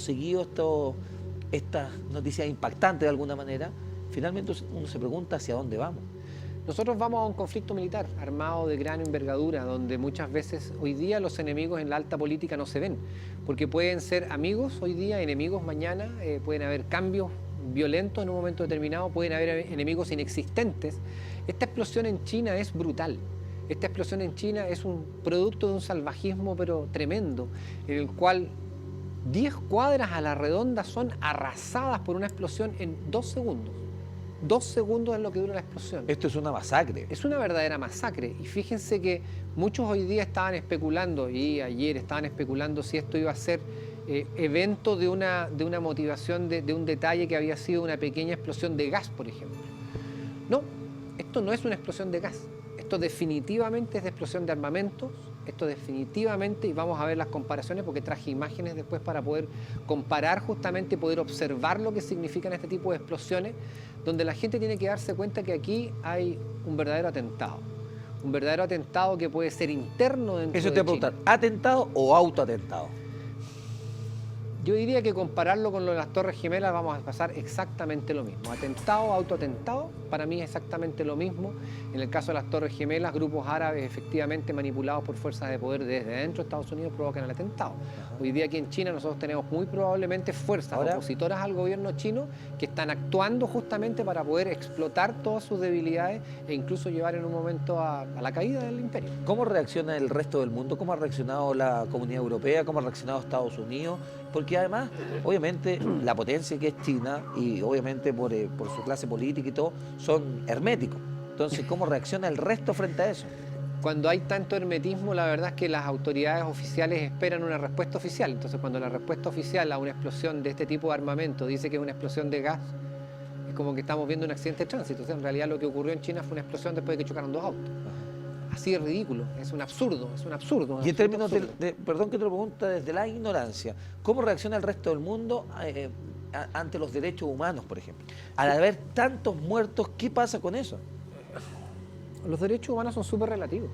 estas noticias impactantes de alguna manera. Finalmente uno se pregunta hacia dónde vamos. Nosotros vamos a un conflicto militar armado de gran envergadura, donde muchas veces hoy día los enemigos en la alta política no se ven, porque pueden ser amigos hoy día, enemigos mañana, pueden haber cambios violentos en un momento determinado, pueden haber enemigos inexistentes. Esta explosión en China es brutal. Esta explosión en China es un producto de un salvajismo pero tremendo, en el cual 10 cuadras a la redonda son arrasadas por una explosión en 2 segundos. 2 segundos es lo que dura la explosión. Esto es una masacre. Es una verdadera masacre. Y fíjense que muchos hoy día estaban especulando, y ayer estaban especulando si esto iba a ser evento de una motivación, de un detalle que había sido una pequeña explosión de gas, por ejemplo. No, esto no es una explosión de gas. Esto definitivamente es de explosión de armamentos. Esto definitivamente, y vamos a ver las comparaciones porque traje imágenes después para poder comparar justamente y poder observar lo que significan este tipo de explosiones, donde la gente tiene que darse cuenta que aquí hay un verdadero atentado. Un verdadero atentado que puede ser interno dentro de China. Eso te voy a preguntar, ¿atentado o autoatentado? Yo diría que compararlo con lo de las Torres Gemelas vamos a pasar exactamente lo mismo. Atentado, autoatentado, para mí es exactamente lo mismo. En el caso de las Torres Gemelas, grupos árabes efectivamente manipulados por fuerzas de poder desde dentro de Estados Unidos provocan el atentado. Hoy día aquí en China nosotros tenemos muy probablemente fuerzas opositoras al gobierno chino que están actuando justamente para poder explotar todas sus debilidades e incluso llevar en un momento a la caída del imperio. ¿Cómo reacciona el resto del mundo? ¿Cómo ha reaccionado la comunidad europea? ¿Cómo ha reaccionado Estados Unidos? Porque además, obviamente, la potencia que es China y obviamente por su clase política y todo, son herméticos. Entonces, ¿cómo reacciona el resto frente a eso? Cuando hay tanto hermetismo, la verdad es que las autoridades oficiales esperan una respuesta oficial. Entonces, cuando la respuesta oficial a una explosión de este tipo de armamento dice que es una explosión de gas, es como que estamos viendo un accidente de tránsito. O sea, en realidad lo que ocurrió en China fue una explosión después de que chocaron 2 autos. Así de ridículo, es un absurdo, es un absurdo. Y en términos perdón que te lo pregunte, desde la ignorancia, ¿cómo reacciona el resto del mundo ante los derechos humanos, por ejemplo? Al haber tantos muertos, ¿qué pasa con eso? Los derechos humanos son súper relativos,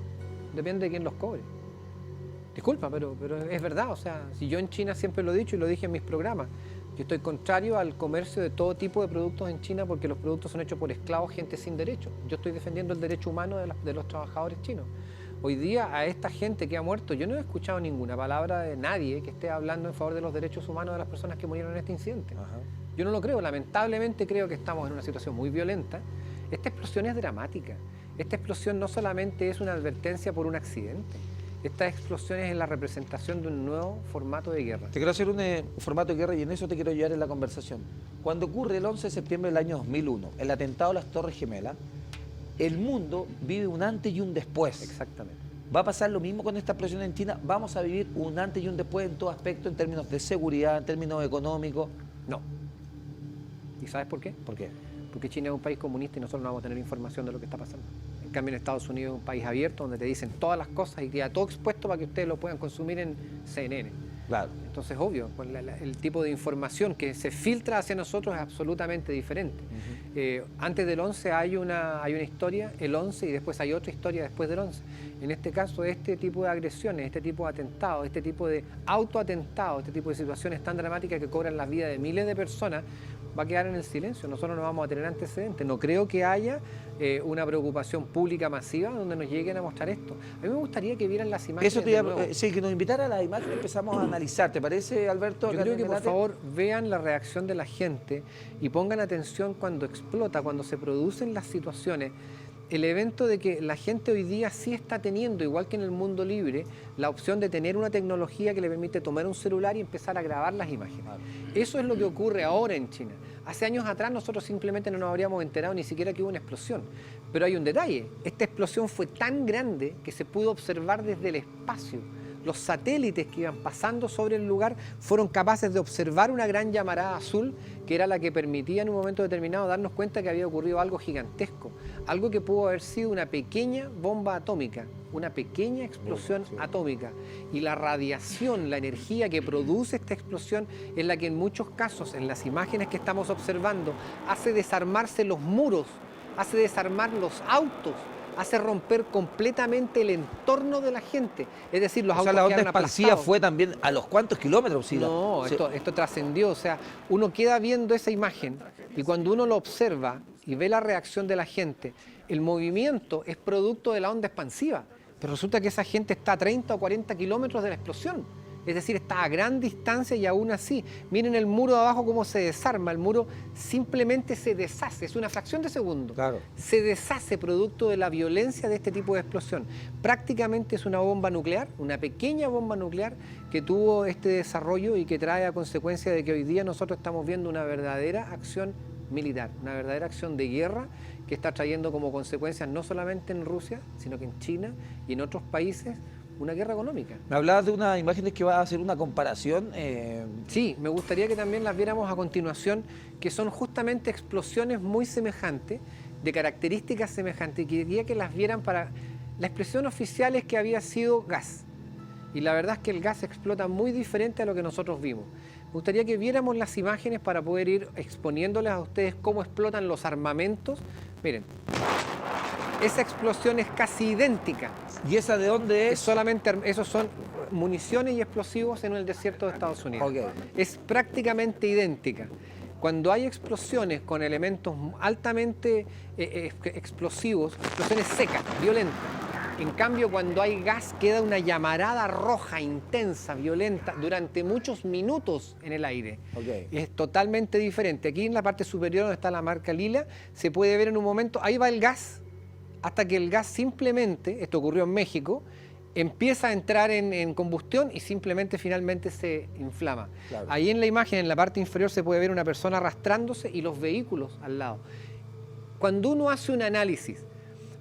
depende de quién los cobre. Disculpa, pero es verdad, o sea, si yo en China siempre lo he dicho y lo dije en mis programas, yo estoy contrario al comercio de todo tipo de productos en China porque los productos son hechos por esclavos, gente sin derechos. Yo estoy defendiendo el derecho humano de los trabajadores chinos. Hoy día a esta gente que ha muerto, yo no he escuchado ninguna palabra de nadie que esté hablando en favor de los derechos humanos de las personas que murieron en este incidente. Yo no lo creo, lamentablemente creo que estamos en una situación muy violenta. Esta explosión es dramática. Esta explosión no solamente es una advertencia por un accidente. Esta explosión es la representación de un nuevo formato de guerra. Te quiero hacer un formato de guerra y en eso te quiero llevar en la conversación. Cuando ocurre el 11 de septiembre del año 2001, el atentado a las Torres Gemelas, el mundo vive un antes y un después. Exactamente. ¿Va a pasar lo mismo con esta explosión en China? ¿Vamos a vivir un antes y un después en todo aspecto, en términos de seguridad, en términos económicos? No. ¿Y sabes por qué? ¿Por qué? Porque China es un país comunista y nosotros no vamos a tener información de lo que está pasando. En cambio, en Estados Unidos es un país abierto donde te dicen todas las cosas y queda todo expuesto para que ustedes lo puedan consumir en CNN. Claro. Entonces, obvio, pues el tipo de información que se filtra hacia nosotros es absolutamente diferente. Antes del 11 hay una historia, el 11, y después hay otra historia después del 11. En este caso, este tipo de agresiones, este tipo de atentados, este tipo de autoatentados, este tipo de situaciones tan dramáticas que cobran la vida de miles de personas, va a quedar en el silencio. Nosotros no vamos a tener antecedentes. No creo que haya una preocupación pública masiva donde nos lleguen a mostrar esto. A mí me gustaría que vieran las imágenes. Eso te iba, sí, que nos invitara a las imágenes y empezamos a analizar. ¿Te parece, Alberto? Yo creo que por favor vean la reacción de la gente y pongan atención cuando explota, cuando se producen las situaciones. El evento de que la gente hoy día sí está teniendo, igual que en el mundo libre, la opción de tener una tecnología que le permite tomar un celular y empezar a grabar las imágenes. Eso es lo que ocurre ahora en China. Hace años atrás nosotros simplemente no nos habríamos enterado ni siquiera que hubo una explosión. Pero hay un detalle, esta explosión fue tan grande que se pudo observar desde el espacio. Los satélites que iban pasando sobre el lugar fueron capaces de observar una gran llamarada azul que era la que permitía en un momento determinado darnos cuenta que había ocurrido algo gigantesco, algo que pudo haber sido una pequeña bomba atómica una pequeña explosión atómica. Y la radiación, la energía que produce esta explosión es la que en muchos casos, en las imágenes que estamos observando, hace desarmarse los muros, hace desarmar los autos, hace romper completamente el entorno de la gente. Es decir, los autos la onda quedan expansiva aplastados. fue también a los cuántos kilómetros. Sí, No, esto trascendió. O sea, uno queda viendo esa imagen y cuando uno lo observa y ve la reacción de la gente, el movimiento es producto de la onda expansiva. Pero resulta que esa gente está a 30 o 40 kilómetros de la explosión. Es decir, está a gran distancia y aún así, miren el muro de abajo cómo se desarma. El muro simplemente se deshace, es una fracción de segundo. Claro. Se deshace producto de la violencia de este tipo de explosión. Prácticamente es una bomba nuclear, una pequeña bomba nuclear que tuvo este desarrollo y que trae a consecuencia de que hoy día nosotros estamos viendo una verdadera acción militar, una verdadera acción de guerra que está trayendo como consecuencias no solamente en Rusia, sino que en China y en otros países una guerra económica. Me hablabas de unas imágenes que va a hacer una comparación. Sí, me gustaría que también las viéramos a continuación, que son justamente explosiones muy semejantes, de características semejantes, y quería que las vieran para... La expresión oficial es que había sido gas, y la verdad es que el gas explota muy diferente a lo que nosotros vimos. Me gustaría que viéramos las imágenes para poder ir exponiéndoles a ustedes cómo explotan los armamentos. Miren, esa explosión es casi idéntica. ¿Y esa de dónde Es es? solamente, esos son municiones y explosivos en el desierto de Estados Unidos. Ok. Es prácticamente idéntica. Cuando hay explosiones con elementos altamente explosivos, explosiones secas, violentas. En cambio, cuando hay gas, queda una llamarada roja, intensa, violenta, durante muchos minutos en el aire. Ok. Es totalmente diferente. Aquí en la parte superior, donde está la marca lila, se puede ver en un momento, ahí va el gas, hasta que el gas simplemente, esto ocurrió en México, empieza a entrar en combustión y simplemente finalmente se inflama. Claro. Ahí en la imagen, en la parte inferior, se puede ver una persona arrastrándose y los vehículos al lado. Cuando uno hace un análisis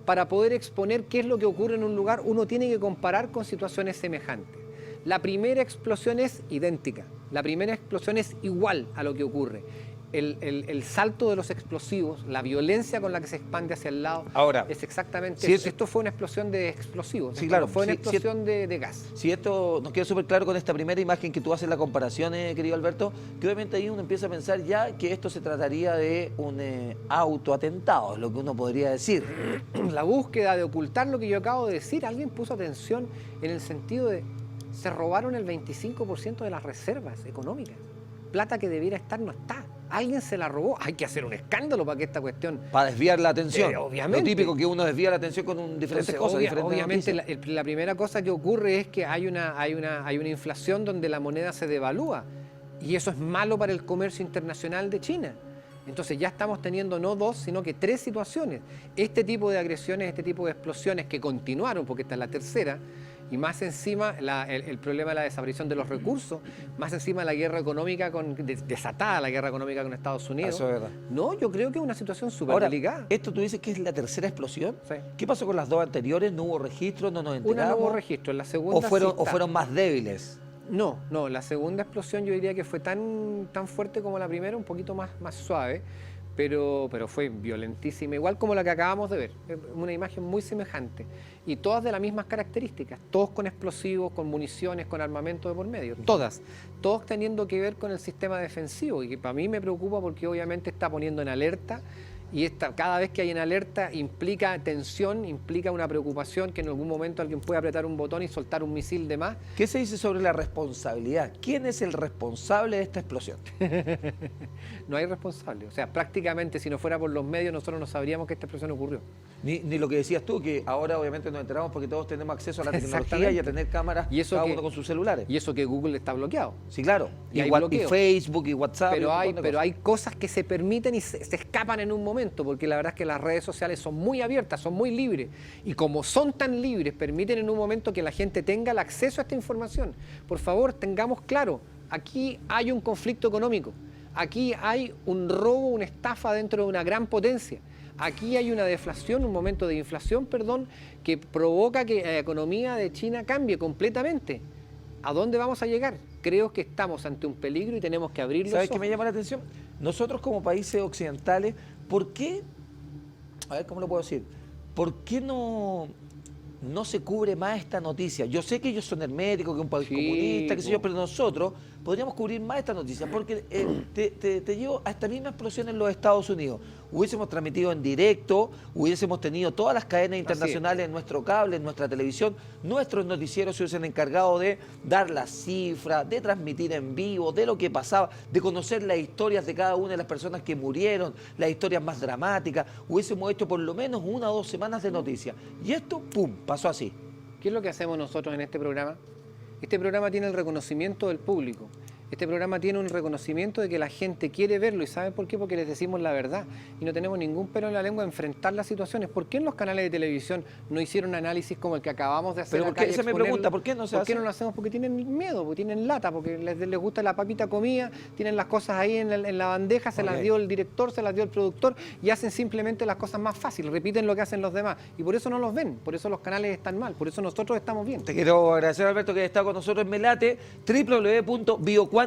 para poder exponer qué es lo que ocurre en un lugar, uno tiene que comparar con situaciones semejantes. La primera explosión es idéntica, la primera explosión es igual a lo que ocurre. El salto de los explosivos, la violencia con la que se expande hacia el lado, Ahora, es exactamente si eso. Esto fue una explosión de explosivos, Sí, esto claro, no fue una si- explosión de gas. Si esto nos queda súper claro con esta primera imagen que tú haces la comparación, querido Alberto, que obviamente ahí uno empieza a pensar ya que esto se trataría de un autoatentado, es lo que uno podría decir. La búsqueda de ocultar lo que yo acabo de decir, alguien puso atención en el sentido de se robaron el 25% de las reservas económicas. Plata que debiera estar no está. Alguien se la robó. Hay que hacer un escándalo para que esta cuestión... Para desviar la atención. Obviamente. Lo típico que uno desvía la atención con diferentes Entonces, cosas, diferentes obviamente noticias. la primera cosa que ocurre es que hay una inflación donde la moneda se devalúa y eso es malo para el comercio internacional de China. Entonces ya estamos teniendo no dos, sino que tres situaciones. Este tipo de agresiones, este tipo de explosiones que continuaron, porque esta es la tercera, y más encima el problema de la desaparición de los recursos, más encima la guerra económica, desatada la guerra económica con Estados Unidos. Eso es verdad. No, yo creo que es una situación súper Ahora, delicada. esto tú dices que es la tercera explosión. Sí. ¿Qué pasó con las dos anteriores? ¿No hubo registro? ¿No nos enteramos? Una no hubo registro, en la segunda ¿O fueron, sí está. fueron más débiles? No, la segunda explosión yo diría que fue tan fuerte como la primera, un poquito más suave, pero fue violentísima, igual como la que acabamos de ver, una imagen muy semejante, y todas de las mismas características, todos con explosivos, con municiones, con armamento de por medio, todos teniendo que ver con el sistema defensivo, y que para mí me preocupa porque obviamente está poniendo en alerta. Y cada vez que hay en alerta implica tensión, implica una preocupación que en algún momento alguien puede apretar un botón y soltar un misil de más. ¿Qué se dice sobre la responsabilidad? ¿Quién es el responsable de esta explosión? No hay responsable. O sea, prácticamente si no fuera por los medios nosotros no sabríamos que esta explosión ocurrió. Ni lo que decías tú, que ahora obviamente nos enteramos porque todos tenemos acceso a la tecnología Exactamente. y a tener cámaras, Y eso cada que- uno con sus celulares. Y eso que Google está bloqueado. Sí, claro. Y hay Y bloqueo. Facebook y WhatsApp. y Pero un hay, montón de cosas. hay cosas que se permiten y se escapan en un momento, porque la verdad es que las redes sociales son muy abiertas, son muy libres. Y como son tan libres, permiten en un momento que la gente tenga el acceso a esta información. Por favor, tengamos claro, aquí hay un conflicto económico, aquí hay un robo, una estafa dentro de una gran potencia. Aquí hay una deflación, un momento de inflación, perdón, que provoca que la economía de China cambie completamente. ¿A dónde vamos a llegar? Creo que estamos ante un peligro y tenemos que abrir los ¿Sabes qué ojos. me llama la atención? Nosotros como países occidentales, ¿por qué? A ver, ¿cómo lo puedo decir? ¿Por qué no no se cubre más esta noticia. Yo sé que ellos son herméticos, que es un país Sí, comunista, qué sé yo, po. pero nosotros podríamos cubrir más esta noticia, porque te llevo a esta misma explosión en los Estados Unidos. Hubiésemos transmitido en directo, hubiésemos tenido todas las cadenas internacionales en nuestro cable, en nuestra televisión, nuestros noticieros se hubiesen encargado de dar las cifras, de transmitir en vivo, de lo que pasaba, de conocer las historias de cada una de las personas que murieron, las historias más dramáticas. Hubiésemos hecho por lo menos 1 o 2 semanas de noticias. Y esto, ¡pum!, pasó así. ¿Qué es lo que hacemos nosotros en este programa? Este programa tiene el reconocimiento del público. Este programa tiene un reconocimiento de que la gente quiere verlo. ¿Y saben por qué? Porque les decimos la verdad. Y no tenemos ningún pelo en la lengua de enfrentar las situaciones. ¿Por qué en los canales de televisión no hicieron análisis como el que acabamos de hacer Pero ¿por acá? qué? Esa es mi pregunta, ¿por qué no se ¿Por qué hace? no lo hacemos? Porque tienen miedo, porque tienen lata, porque les gusta la papita comida, tienen las cosas ahí en la bandeja, se las Ok. dio el director, se las dio el productor y hacen simplemente las cosas más fáciles, repiten lo que hacen los demás. Y por eso no los ven, por eso los canales están mal, por eso nosotros estamos bien. Te quiero agradecer, Alberto, que hayas estado con nosotros en Melate, www.biocuántica.cl.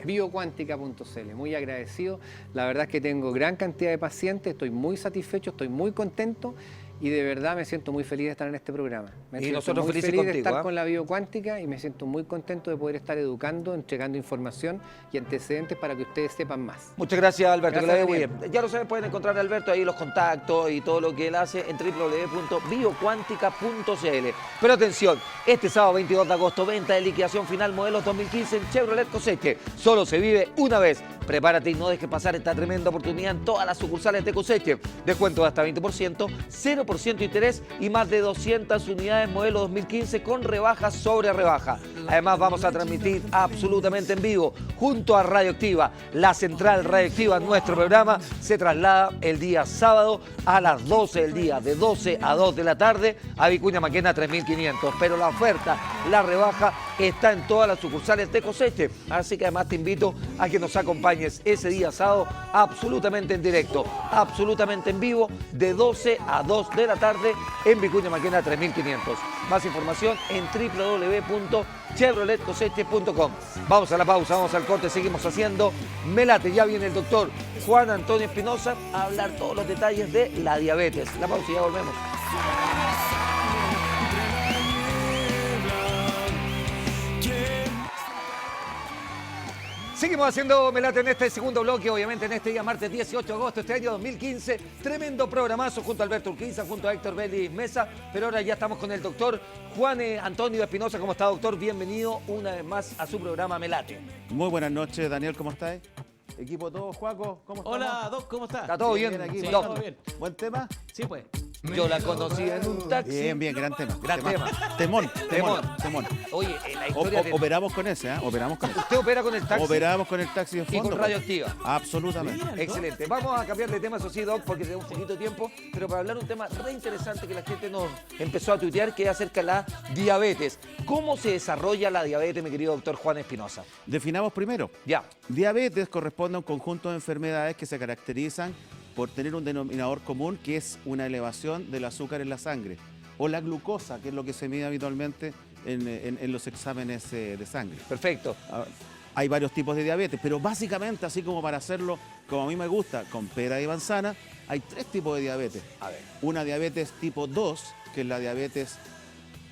Biocuántica.cl, muy agradecido. La verdad es que tengo gran cantidad de pacientes, estoy muy satisfecho, estoy muy contento y de verdad me siento muy feliz de estar en este programa. Me Y siento nosotros muy felices feliz de contigo, estar ¿ah? con la Biocuántica y me siento muy contento de poder estar educando, entregando información y antecedentes para que ustedes sepan más. Muchas gracias, Alberto, que Gracias, lo vaya muy Daniel. bien. Ya lo saben, pueden encontrar a Alberto ahí los contactos y todo lo que él hace en www.biocuántica.cl. Pero atención, este sábado 22 de agosto, venta de liquidación final modelos 2015 en Chevrolet Coseche. Solo se vive una vez. Prepárate y no dejes pasar esta tremenda oportunidad en todas las sucursales de Coseche. Descuento de hasta 20%, 0% de interés y más de 200 unidades modelo 2015 con rebajas sobre rebaja. Además vamos a transmitir absolutamente en vivo junto a Radioactiva. La central Radioactiva, nuestro programa, se traslada el día sábado a las 12 del día, de 12 a 2 de la tarde, a Vicuña Maquena 3500. Pero la oferta, la rebaja, está en todas las sucursales de Coseche. Así que además te invito a que nos acompañes ese día sábado absolutamente en directo, absolutamente en vivo, de 12 a 2 de la tarde en Vicuña Maquena 3500. Más información en www.chevroletcoseche.com. Vamos a la pausa, vamos al corte, seguimos haciendo Melate. Ya viene el doctor Juan Antonio Espinosa a hablar todos los detalles de la diabetes. La pausa y ya volvemos. Seguimos haciendo Melate en este segundo bloque, obviamente en este día martes 18 de agosto, este año 2015. Tremendo programazo junto a Alberto Urquiza, junto a Héctor Vélez Mesa. Pero ahora ya estamos con el doctor Juan Antonio Espinosa. ¿Cómo está, doctor? Bienvenido una vez más a su programa Melate. Muy buenas noches, Daniel, ¿cómo estás? Equipo todo, Juaco, ¿cómo estás? Hola, Doc, ¿cómo estás? ¿Está todo bien? aquí, Sí, Doc? todo bien. ¿Buen tema? Sí, pues. Yo la conocí en un taxi. Bien, bien, gran tema. Gran tema. Temón. Oye, la historia de... Operamos con ese, ¿eh? Operamos con ese. ¿Usted opera con el taxi? Operamos con el taxi de Y fondo. con Radioactiva. Absolutamente. Excelente. Vamos a cambiar de tema, eso sí, Doc, porque tenemos un poquito de tiempo, pero para hablar de un tema re interesante que la gente nos empezó a tuitear, que es acerca de la diabetes. ¿Cómo se desarrolla la diabetes, mi querido doctor Juan Espinosa? Definamos primero. Ya. Diabetes corresponde a un conjunto de enfermedades que se caracterizan por tener un denominador común que es una elevación del azúcar en la sangre o la glucosa, que es lo que se mide habitualmente en los exámenes de sangre. Perfecto. Hay varios tipos de diabetes, pero básicamente, así como para hacerlo como a mí me gusta, con pera y manzana, hay 3 tipos de diabetes. A ver. Una diabetes tipo 2, que es la diabetes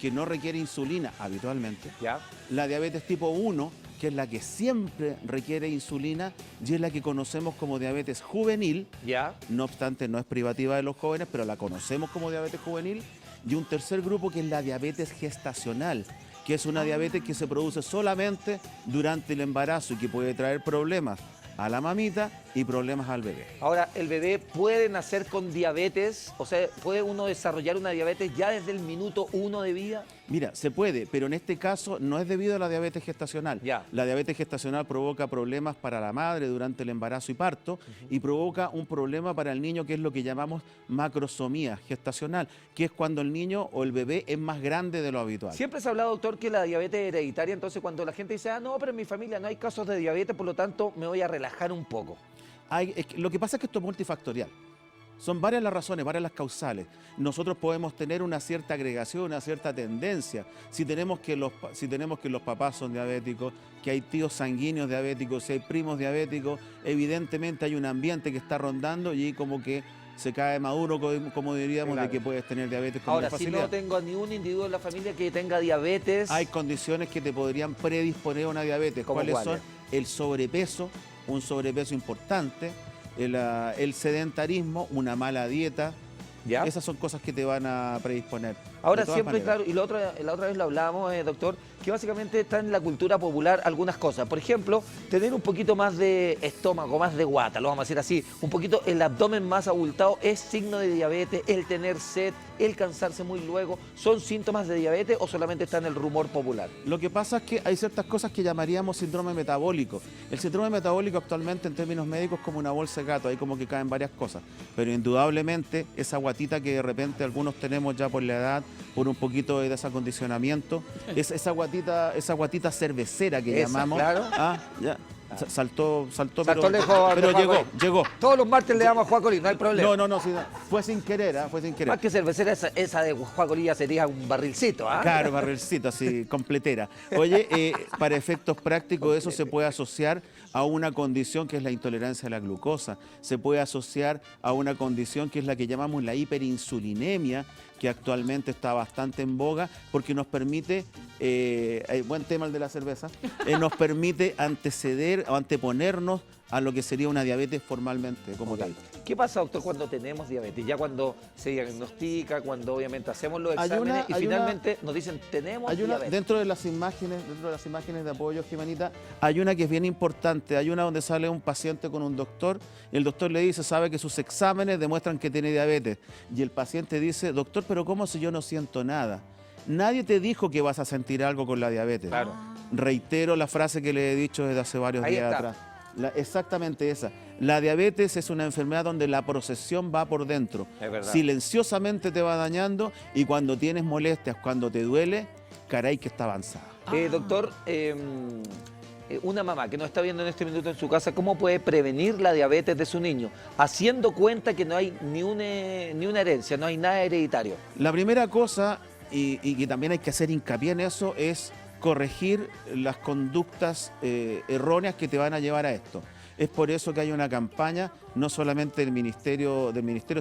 que no requiere insulina habitualmente. Ya. La diabetes tipo 1, que es la que siempre requiere insulina y es la que conocemos como diabetes juvenil. Ya. No obstante, no es privativa de los jóvenes, pero la conocemos como diabetes juvenil. Y un tercer grupo que es la diabetes gestacional, que es una diabetes que se produce solamente durante el embarazo y que puede traer problemas a la mamita y problemas al bebé. Ahora, ¿el bebé puede nacer con diabetes? O sea, ¿puede uno desarrollar una diabetes ya desde el minuto 1 de vida? Mira, se puede, pero en este caso no es debido a la diabetes gestacional. Ya. La diabetes gestacional provoca problemas para la madre durante el embarazo y parto y provoca un problema para el niño que es lo que llamamos macrosomía gestacional, que es cuando el niño o el bebé es más grande de lo habitual. Siempre se ha hablado, doctor, que la diabetes es hereditaria, entonces cuando la gente dice, no, pero en mi familia no hay casos de diabetes, por lo tanto me voy a relajar un poco. Lo que pasa es que esto es multifactorial. Son varias las razones, varias las causales. Nosotros podemos tener una cierta agregación, una cierta tendencia. Si tenemos que los papás son diabéticos, que hay tíos sanguíneos diabéticos, si hay primos diabéticos, evidentemente hay un ambiente que está rondando y como que se cae maduro, como diríamos, Claro. de que puedes tener diabetes con Ahora, mayor si facilidad. no tengo a ni un individuo en la familia que tenga diabetes... Hay condiciones que te podrían predisponer a una diabetes. ¿Cómo ¿Cuáles cuáles? son? El sobrepeso, un sobrepeso importante, el sedentarismo, una mala dieta. ¿Ya? Esas son cosas que te van a predisponer. Ahora de todas siempre, maneras. claro, y la otra vez lo hablábamos, doctor, que básicamente está en la cultura popular algunas cosas. Por ejemplo, tener un poquito más de estómago, más de guata, lo vamos a decir así, un poquito el abdomen más abultado es signo de diabetes, el tener sed, el cansarse muy luego, ¿son síntomas de diabetes o solamente está en el rumor popular? Lo que pasa es que hay ciertas cosas que llamaríamos síndrome metabólico. El síndrome metabólico actualmente en términos médicos es como una bolsa de gato, ahí como que caen varias cosas. Pero indudablemente esa guatita que de repente algunos tenemos ya por la edad, por un poquito de desacondicionamiento, esa guatita cervecera que Esa, llamamos. claro. Ya. Saltó, Saltó pero, lejos de pero Juan llegó, Colín. llegó. Todos los martes le damos a Juan Colín, no hay problema. No, sí, no. Fue sin querer, fue sin querer. Más que cervecera, esa de Juan Colín ya sería un barrilcito, ¿ah? Claro, barrilcito, así, completera. Oye, para efectos prácticos eso se puede asociar a una condición que es la intolerancia a la glucosa. Se puede asociar a una condición que es la que llamamos la hiperinsulinemia, que actualmente está bastante en boga porque nos permite, buen tema el de la cerveza, nos permite anteceder o anteponernos a lo que sería una diabetes formalmente como tal. ¿Qué pasa, doctor, cuando tenemos diabetes? Ya cuando se diagnostica, cuando obviamente hacemos los exámenes y finalmente nos dicen tenemos diabetes. Dentro de las imágenes de apoyo, Jimenita, hay una que es bien importante. Hay una donde sale un paciente con un doctor y el doctor le dice, sabe que sus exámenes demuestran que tiene diabetes. Y el paciente dice, doctor, pero ¿cómo si yo no siento nada? Nadie te dijo que vas a sentir algo con la diabetes. Claro. Reitero la frase que le he dicho desde hace varios Ahí días está. atrás. Exactamente esa. La diabetes es una enfermedad donde la procesión va por dentro. Es verdad. Silenciosamente te va dañando y cuando tienes molestias, cuando te duele, caray que está avanzada. Doctor, una mamá que nos está viendo en este minuto en su casa, ¿cómo puede prevenir la diabetes de su niño? Haciendo cuenta que no hay ni una herencia, no hay nada hereditario. La primera cosa, y que también hay que hacer hincapié en eso, es corregir las conductas erróneas que te van a llevar a esto. Es por eso que hay una campaña, no solamente del ministerio,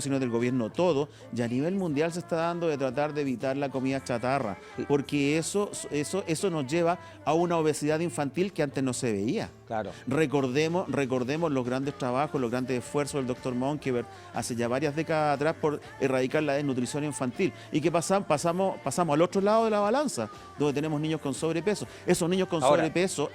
sino del gobierno todo, y a nivel mundial se está dando de tratar de evitar la comida chatarra, porque eso nos lleva a una obesidad infantil que antes no se veía. Claro. Recordemos los grandes trabajos, los grandes esfuerzos del doctor Monkeberg hace ya varias décadas atrás por erradicar la desnutrición infantil. ¿Y qué pasamos al otro lado de la balanza, donde tenemos niños con sobrepeso? Esos niños con sobrepeso,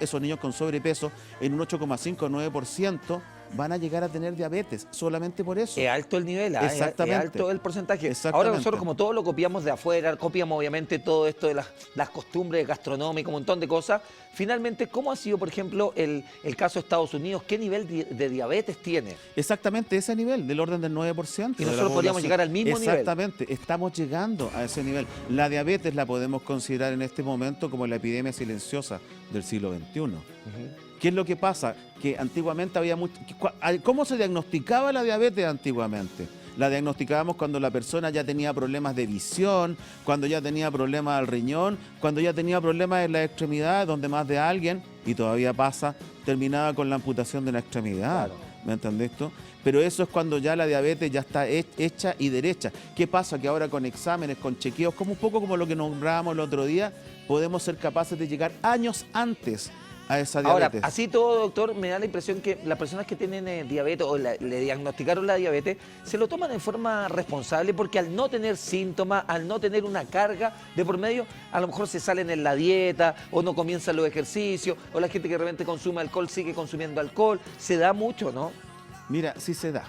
en un 8,5 o 9% van a llegar a tener diabetes, solamente por eso. Es alto el nivel, Exactamente. es alto el porcentaje. Exactamente. Ahora nosotros como todo lo copiamos de afuera, copiamos obviamente todo esto de las costumbres gastronómicas, un montón de cosas. Finalmente, ¿cómo ha sido, por ejemplo, el caso de Estados Unidos? ¿Qué nivel de diabetes tiene? Exactamente ese nivel, del orden del 9%. Y nosotros podríamos llegar al mismo nivel. Exactamente, estamos llegando a ese nivel. La diabetes la podemos considerar en este momento como la epidemia silenciosa del siglo XXI. ¿Qué es lo que pasa? Que antiguamente había mucho... ¿Cómo se diagnosticaba la diabetes antiguamente? La diagnosticábamos cuando la persona ya tenía problemas de visión, cuando ya tenía problemas al riñón, cuando ya tenía problemas en las extremidades, donde más de alguien, y todavía pasa, terminaba con la amputación de la extremidad. Claro. ¿Me entendés tú? Pero eso es cuando ya la diabetes ya está hecha y derecha. ¿Qué pasa? Que ahora con exámenes, con chequeos, como un poco como lo que nombrábamos el otro día, podemos ser capaces de llegar años antes a esa diabetes. Ahora, así todo, doctor, me da la impresión que las personas que tienen diabetes o le diagnosticaron la diabetes, se lo toman en forma responsable porque al no tener síntomas, al no tener una carga de por medio, a lo mejor se salen en la dieta o no comienzan los ejercicios o la gente que de repente consume alcohol sigue consumiendo alcohol. Se da mucho, ¿no? Mira, sí se da.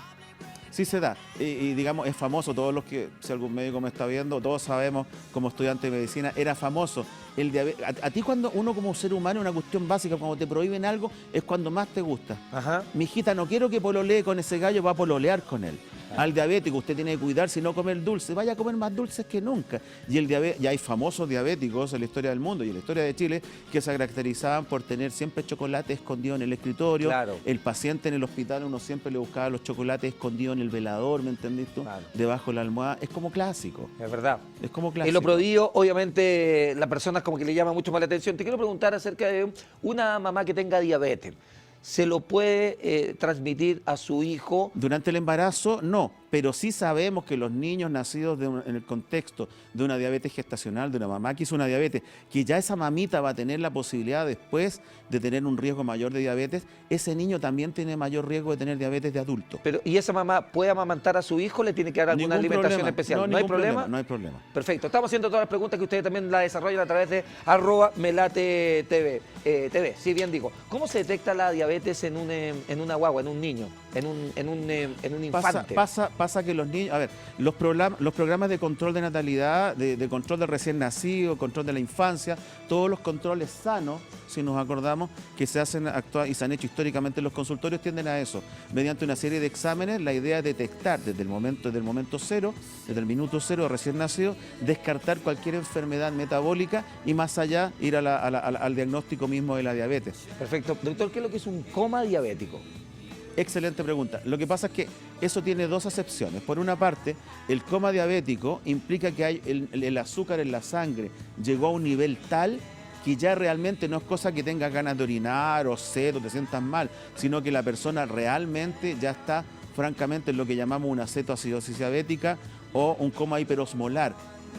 Sí se da. Y digamos, es famoso, todos los que, si algún médico me está viendo, todos sabemos, como estudiante de medicina, era famoso. El diabetes. A ti cuando uno como ser humano, una cuestión básica, cuando te prohíben algo, es cuando más te gusta. Ajá. Mijita, no quiero que pololee con ese gallo, va a pololear con él. Al diabético usted tiene que cuidarse y no comer dulce, vaya a comer más dulces que nunca. Y ya hay famosos diabéticos en la historia del mundo y en la historia de Chile que se caracterizaban por tener siempre chocolate escondido en el escritorio. Claro. El paciente en el hospital uno siempre le buscaba los chocolates escondidos en el velador, ¿me entendés tú? Claro. Debajo de la almohada. Es como clásico. Es verdad. Es como clásico. En lo prohibido, obviamente, las personas como que le llama mucho más la atención. Te quiero preguntar acerca de una mamá que tenga diabetes. ¿Se lo puede transmitir a su hijo? Durante el embarazo, no. pero sí sabemos que los niños nacidos en el contexto de una diabetes gestacional, de una mamá que hizo una diabetes, que ya esa mamita va a tener la posibilidad después de tener un riesgo mayor de diabetes, ese niño también tiene mayor riesgo de tener diabetes de adulto. Pero, ¿y esa mamá puede amamantar a su hijo? ¿Le tiene que dar alguna Ningún alimentación problema. especial? ¿No hay problema? No hay problema. Perfecto. Estamos haciendo todas las preguntas que ustedes también las desarrollan a través de @melatetv. Sí, bien digo. ¿Cómo se detecta la diabetes en una guagua, en un niño, en un infante? Pasa que los niños, a ver, los programas de control de natalidad, de control del recién nacido, control de la infancia, todos los controles sanos, si nos acordamos, que se hacen y se han hecho históricamente en los consultorios, tienden a eso. Mediante una serie de exámenes, la idea es detectar desde el momento cero, desde el minuto cero de recién nacido, descartar cualquier enfermedad metabólica y más allá ir al diagnóstico mismo de la diabetes. Perfecto. Doctor, ¿qué es lo que es un coma diabético? Excelente pregunta. Lo que pasa es que eso tiene dos acepciones. Por una parte, el coma diabético implica que el azúcar en la sangre llegó a un nivel tal que ya realmente no es cosa que tengas ganas de orinar o sed o te sientas mal, sino que la persona realmente ya está, francamente, en lo que llamamos una cetoacidosis diabética o un coma hiperosmolar,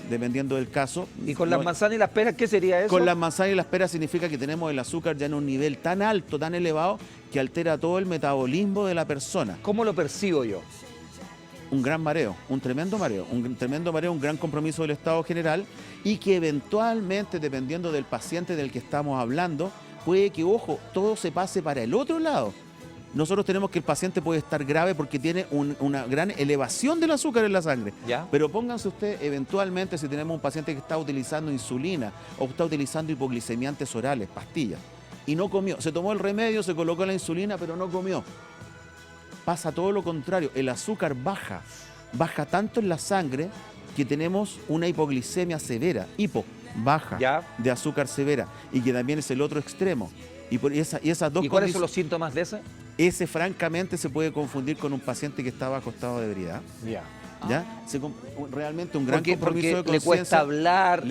dependiendo del caso. ¿Y con las manzanas y las peras qué sería eso? Con las manzanas y las peras significa que tenemos el azúcar ya en un nivel tan alto, tan elevado, que altera todo el metabolismo de la persona. ¿Cómo lo percibo yo? Un gran mareo, un tremendo mareo, un gran compromiso del Estado general y que eventualmente, dependiendo del paciente del que estamos hablando, puede que, ojo, todo se pase para el otro lado. Nosotros tenemos que el paciente puede estar grave porque tiene una gran elevación del azúcar en la sangre. ¿Ya? Pero pónganse usted, eventualmente, si tenemos un paciente que está utilizando insulina o está utilizando hipoglicemiantes orales, pastillas, y no comió, se tomó el remedio, se colocó la insulina, pero no comió. Pasa todo lo contrario, el azúcar baja tanto en la sangre que tenemos una hipoglicemia severa, baja ¿Ya? de azúcar severa, y que también es el otro extremo. Y esas dos ¿Y cuáles son los síntomas de ese? Ese francamente se puede confundir con un paciente que está bajo estado de ebriedad. Ya. ¿Ya? Realmente un gran compromiso de porque conciencia. le cuesta hablar,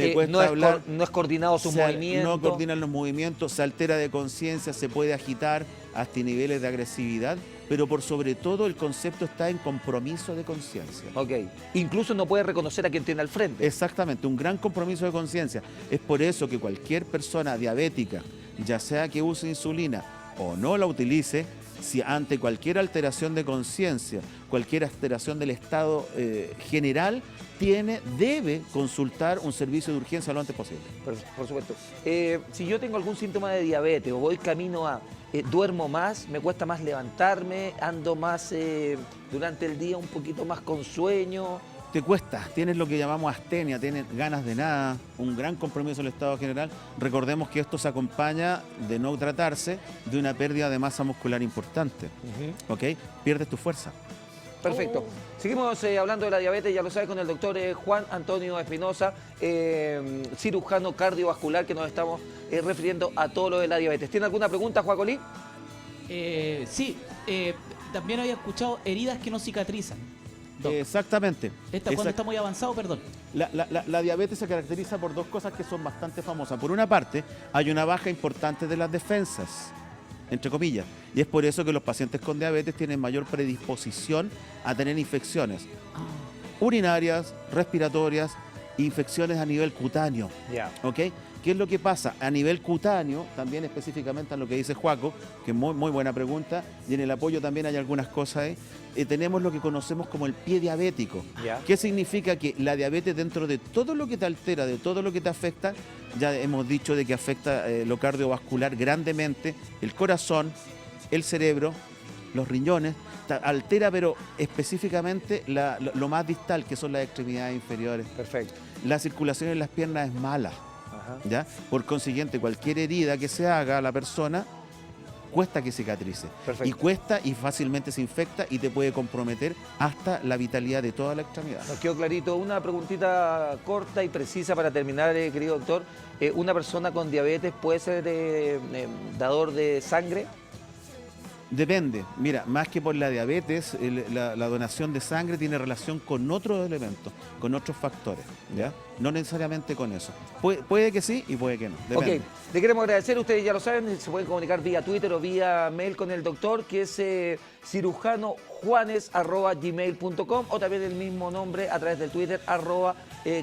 no es coordinado sus movimientos. No coordinan los movimientos, se altera de conciencia, se puede agitar hasta niveles de agresividad, pero por sobre todo el concepto está en compromiso de conciencia. Ok. Incluso no puede reconocer a quien tiene al frente. Exactamente, un gran compromiso de conciencia. Es por eso que cualquier persona diabética, ya sea que use insulina o no la utilice, si ante cualquier alteración de conciencia, cualquier alteración del estado general, debe consultar un servicio de urgencia lo antes posible. Por supuesto. Si yo tengo algún síntoma de diabetes o voy camino a... duermo más, me cuesta más levantarme, ando más durante el día un poquito más con sueño. Te cuesta, tienes lo que llamamos astenia, tienes ganas de nada, un gran compromiso del estado general. Recordemos que esto se acompaña, de no tratarse, de una pérdida de masa muscular importante. ¿Ok? Pierdes tu fuerza. Perfecto. Seguimos hablando de la diabetes, ya lo sabes, con el doctor Juan Antonio Espinosa, cirujano cardiovascular, que nos estamos refiriendo a todo lo de la diabetes. ¿Tiene alguna pregunta, Juan Colí? Sí, también había escuchado heridas que no cicatrizan. Doc. Exactamente. Cuando está muy avanzado, perdón. La diabetes se caracteriza por dos cosas que son bastante famosas. Por una parte, hay una baja importante de las defensas, entre comillas, y es por eso que los pacientes con diabetes tienen mayor predisposición a tener infecciones urinarias, respiratorias, infecciones a nivel cutáneo. Ya. ¿Ok? ¿Qué es lo que pasa? A nivel cutáneo, también específicamente a lo que dice Joaco, que es muy buena pregunta, y en el apoyo también hay algunas cosas ahí, tenemos lo que conocemos como el pie diabético. Ya. ¿Qué significa? Que la diabetes, dentro de todo lo que te altera, de todo lo que te afecta, ya hemos dicho de que afecta lo cardiovascular grandemente, el corazón, el cerebro, los riñones, altera pero específicamente lo más distal, que son las extremidades inferiores. Perfecto. La circulación en las piernas es mala. Ajá. ¿Ya? Por consiguiente, cualquier herida que se haga a la persona cuesta que cicatrice. Perfecto. Y cuesta y fácilmente se infecta y te puede comprometer hasta la vitalidad de toda la extremidad. Nos quedó clarito. Una preguntita corta y precisa para terminar, querido doctor. ¿Una persona con diabetes puede ser dador de sangre? Depende. Mira, más que por la diabetes, la donación de sangre tiene relación con otros elementos, con otros factores. ¿Ya? no necesariamente con eso. Puede que sí y puede que no. Ok, Depende. le queremos agradecer, ustedes ya lo saben, se pueden comunicar vía Twitter o vía mail con el doctor, que es cirujanojuanes@gmail.com, o también el mismo nombre a través del Twitter,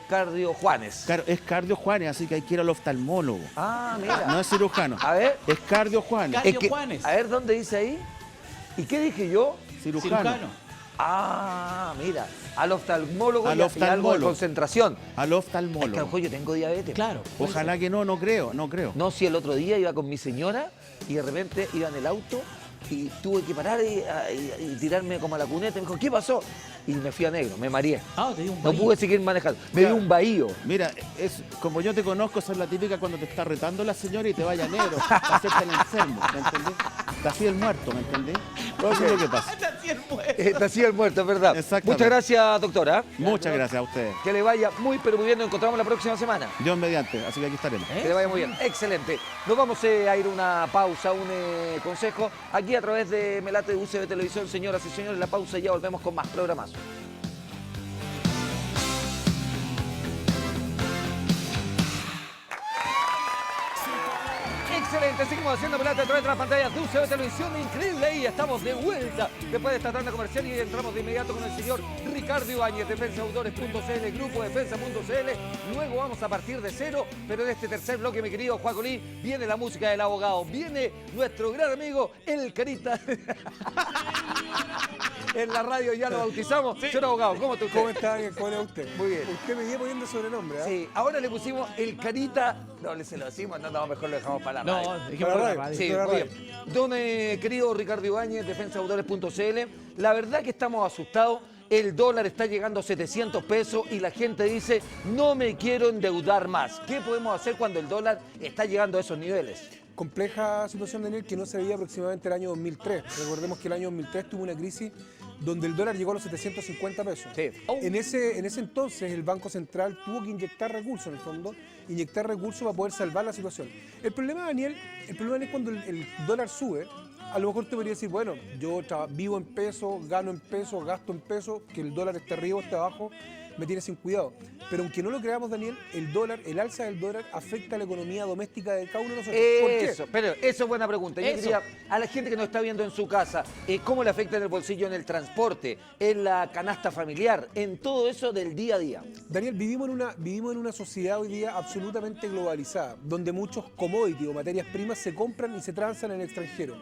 @cardiojuanes. Claro, es Cardio Juanes, así que hay que ir al oftalmólogo. Ah, mira. No es cirujano. A ver. Es Cardio Juanes. Cardio Es que- Juanes. A ver, ¿dónde dice ahí? ¿Y qué dije yo? Cirujano. Ah, mira, al oftalmólogo Al y algo de oftalmólogo. concentración. Al Es que a lo oftalmólogo. mejor yo tengo diabetes. Claro. Ojalá que no creo. No, si el otro día iba con mi señora y de repente iba en el auto y tuve que parar y tirarme como a la cuneta. Me dijo, ¿qué pasó? Y me fui a negro, me mareé. Ah, te dio un No bahío. pude seguir manejando. Me dio un bahío. Mira, como yo te conozco, esa es la típica cuando te está retando la señora y te vaya negro para hacerte el enfermo, ¿me entendés? Te hacía el muerto, ¿me entendés? Eso es lo que pasa. Está así el muerto, es verdad. Exactamente. Muchas gracias, doctora. Muchas gracias a ustedes. Que le vaya muy, pero muy bien. Nos encontramos la próxima semana. Dios mediante, así que aquí estaremos. Que le vaya muy bien. Excelente. Nos vamos a ir a una pausa, un consejo. Aquí a través de Melate de UCB Televisión, señoras y señores, la pausa y ya volvemos con más programas. Excelente, seguimos haciendo pelota a través de las pantallas de UCB Televisión, increíble, y estamos de vuelta después de esta tanda comercial y entramos de inmediato con el señor Ricardo Ibáñez, defensaautores.cl, grupo defensa.cl. Luego vamos a partir de cero, pero en este tercer bloque, mi querido Juan Colí, viene la música del abogado, viene nuestro gran amigo, el Carita. En la radio ya lo bautizamos. Señor abogado, ¿cómo está usted? ¿Cómo está? ¿Cómo le va usted? Muy bien. Usted me iba poniendo sobrenombre, ¿ah? Sí, ahora le pusimos el Carita. No, se lo decimos, no, mejor lo dejamos para la radio. No, dejemos Para la radio. radio. Sí, Para muy radio. bien. Don querido Ricardo Ibáñez, defensaautores.cl, la verdad que estamos asustados. El dólar está llegando a 700 pesos y la gente dice, no me quiero endeudar más. ¿Qué podemos hacer cuando el dólar está llegando a esos niveles? Compleja situación, Daniel, que no se veía aproximadamente el año 2003. Recordemos que el año 2003 tuvo una crisis donde el dólar llegó a los 750 pesos. Sí. En ese entonces el Banco Central tuvo que inyectar recursos, en el fondo, inyectar recursos para poder salvar la situación. El problema, Daniel, es cuando el dólar sube. A lo mejor te podría decir, bueno, yo vivo en pesos, gano en pesos, gasto en pesos, que el dólar esté arriba o esté abajo, me tiene sin cuidado. Pero aunque no lo creamos, Daniel, el alza del dólar afecta a la economía doméstica de cada uno de nosotros. ¿Por qué? Eso, pero eso es buena pregunta. Yo Eso. quería, a la gente que nos está viendo en su casa, ¿cómo le afecta en el bolsillo, en el transporte, en la canasta familiar, en todo eso del día a día? Daniel, vivimos en una sociedad hoy día absolutamente globalizada, donde muchos commodities o materias primas se compran y se transan en el extranjero.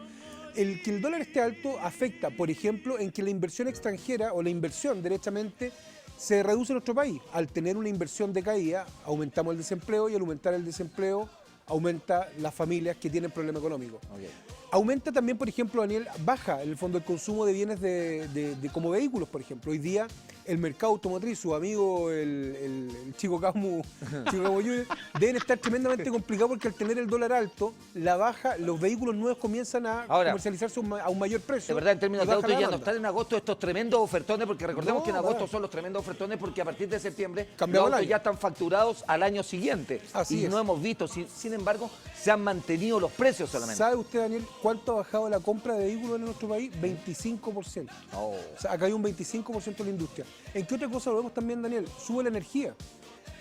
El que el dólar esté alto afecta, por ejemplo, en que la inversión extranjera o la inversión derechamente se reduce en nuestro país. Al tener una inversión decaída, aumentamos el desempleo y al aumentar el desempleo, aumenta las familias que tienen problemas económicos. Okay. Aumenta también, por ejemplo, Daniel, baja en el fondo el consumo de bienes como vehículos, por ejemplo. Hoy día el mercado automotriz, su amigo el Chico Camu Junior, deben estar tremendamente complicados porque al tener el dólar alto, los vehículos nuevos comienzan a Ahora, comercializarse a un mayor precio. De verdad, en términos y de baja autos la ya no demanda. están en agosto estos tremendos ofertones, porque recordemos No, que en agosto nada. son los tremendos ofertones porque a partir de septiembre Cambiamos los autos el año. ya están facturados al año siguiente. Así y es. no hemos visto, sin embargo, se han mantenido los precios solamente. ¿Sabe usted, Daniel, cuánto ha bajado la compra de vehículos en nuestro país? 25%. Oh. O sea, ha caído un 25% en la industria. ¿En qué otra cosa lo vemos también, Daniel? Sube la energía.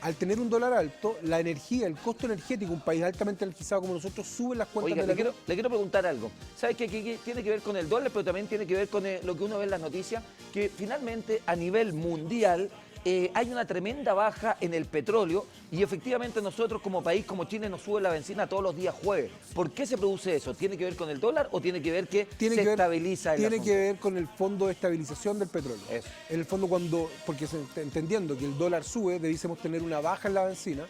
Al tener un dólar alto, la energía, el costo energético, un país altamente energizado como nosotros, sube las cuentas Oiga, de la le quiero preguntar algo. ¿Sabes que aquí tiene que ver con el dólar, pero también tiene que ver con lo que uno ve en las noticias? Que finalmente a nivel mundial hay una tremenda baja en el petróleo y efectivamente nosotros como país, como Chile, nos sube la benzina todos los días jueves. ¿Por qué se produce eso? ¿Tiene que ver con el dólar o tiene que ver que estabiliza el Tiene asunto? que ver con el fondo de estabilización del petróleo. Eso. En el fondo porque entendiendo que el dólar sube, debiésemos tener una baja en la benzina,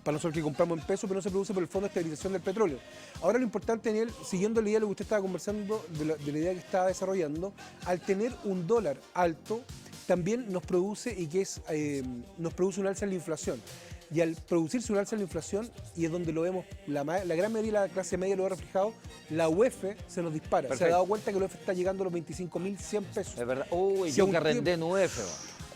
para nosotros que compramos en pesos, pero no se produce por el fondo de estabilización del petróleo. Ahora lo importante, Daniel, siguiendo la idea de lo que usted estaba conversando, de la idea que estaba desarrollando, al tener un dólar alto, también nos produce nos produce un alza en la inflación. Y al producirse un alza en la inflación, y es donde lo vemos, la gran mayoría de la clase media lo ha reflejado, la UEF se nos dispara. Perfecto. Se ha dado cuenta que la UEF está llegando a los 25.100 pesos. Es verdad. Uy, Si yo a un que arrendé tiempo- en UF.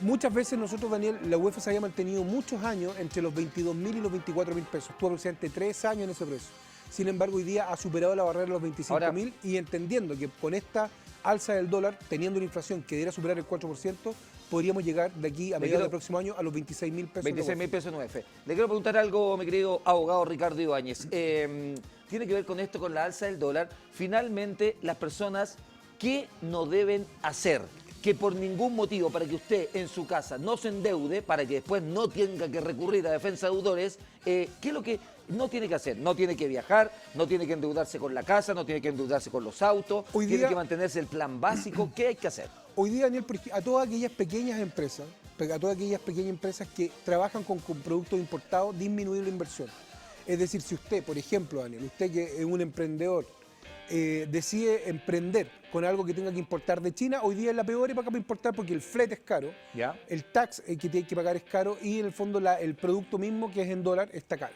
Muchas veces nosotros, Daniel, la UEF se había mantenido muchos años entre los 22.000 y los 24.000 pesos. Estuvo aproximadamente 3 años en ese precio. Sin embargo, hoy día ha superado la barrera de los 25.000 y entendiendo que con esta alza del dólar, teniendo una inflación que debiera superar el 4%, podríamos llegar de aquí a mediados del próximo año a los 26.000 pesos. 26.000 pesos en UF. Le quiero preguntar algo, mi querido abogado Ricardo Ibáñez. Tiene que ver con esto, con la alza del dólar. Finalmente, las personas, ¿qué no deben hacer? Que por ningún motivo, para que usted en su casa no se endeude, para que después no tenga que recurrir a defensa de deudores, ¿qué es lo que no tiene que hacer? No tiene que viajar, no tiene que endeudarse con la casa, no tiene que endeudarse con los autos, tiene que mantenerse el plan básico. ¿Qué hay que hacer? Hoy día, Daniel, a todas aquellas pequeñas empresas, que trabajan con productos importados, disminuir la inversión. Es decir, si usted, por ejemplo, Daniel, usted que es un emprendedor, decide emprender con algo que tenga que importar de China, hoy día es la peor época para importar porque el flete es caro, ¿Ya? el tax que tiene que pagar es caro y en el fondo el producto mismo, que es en dólar, está caro.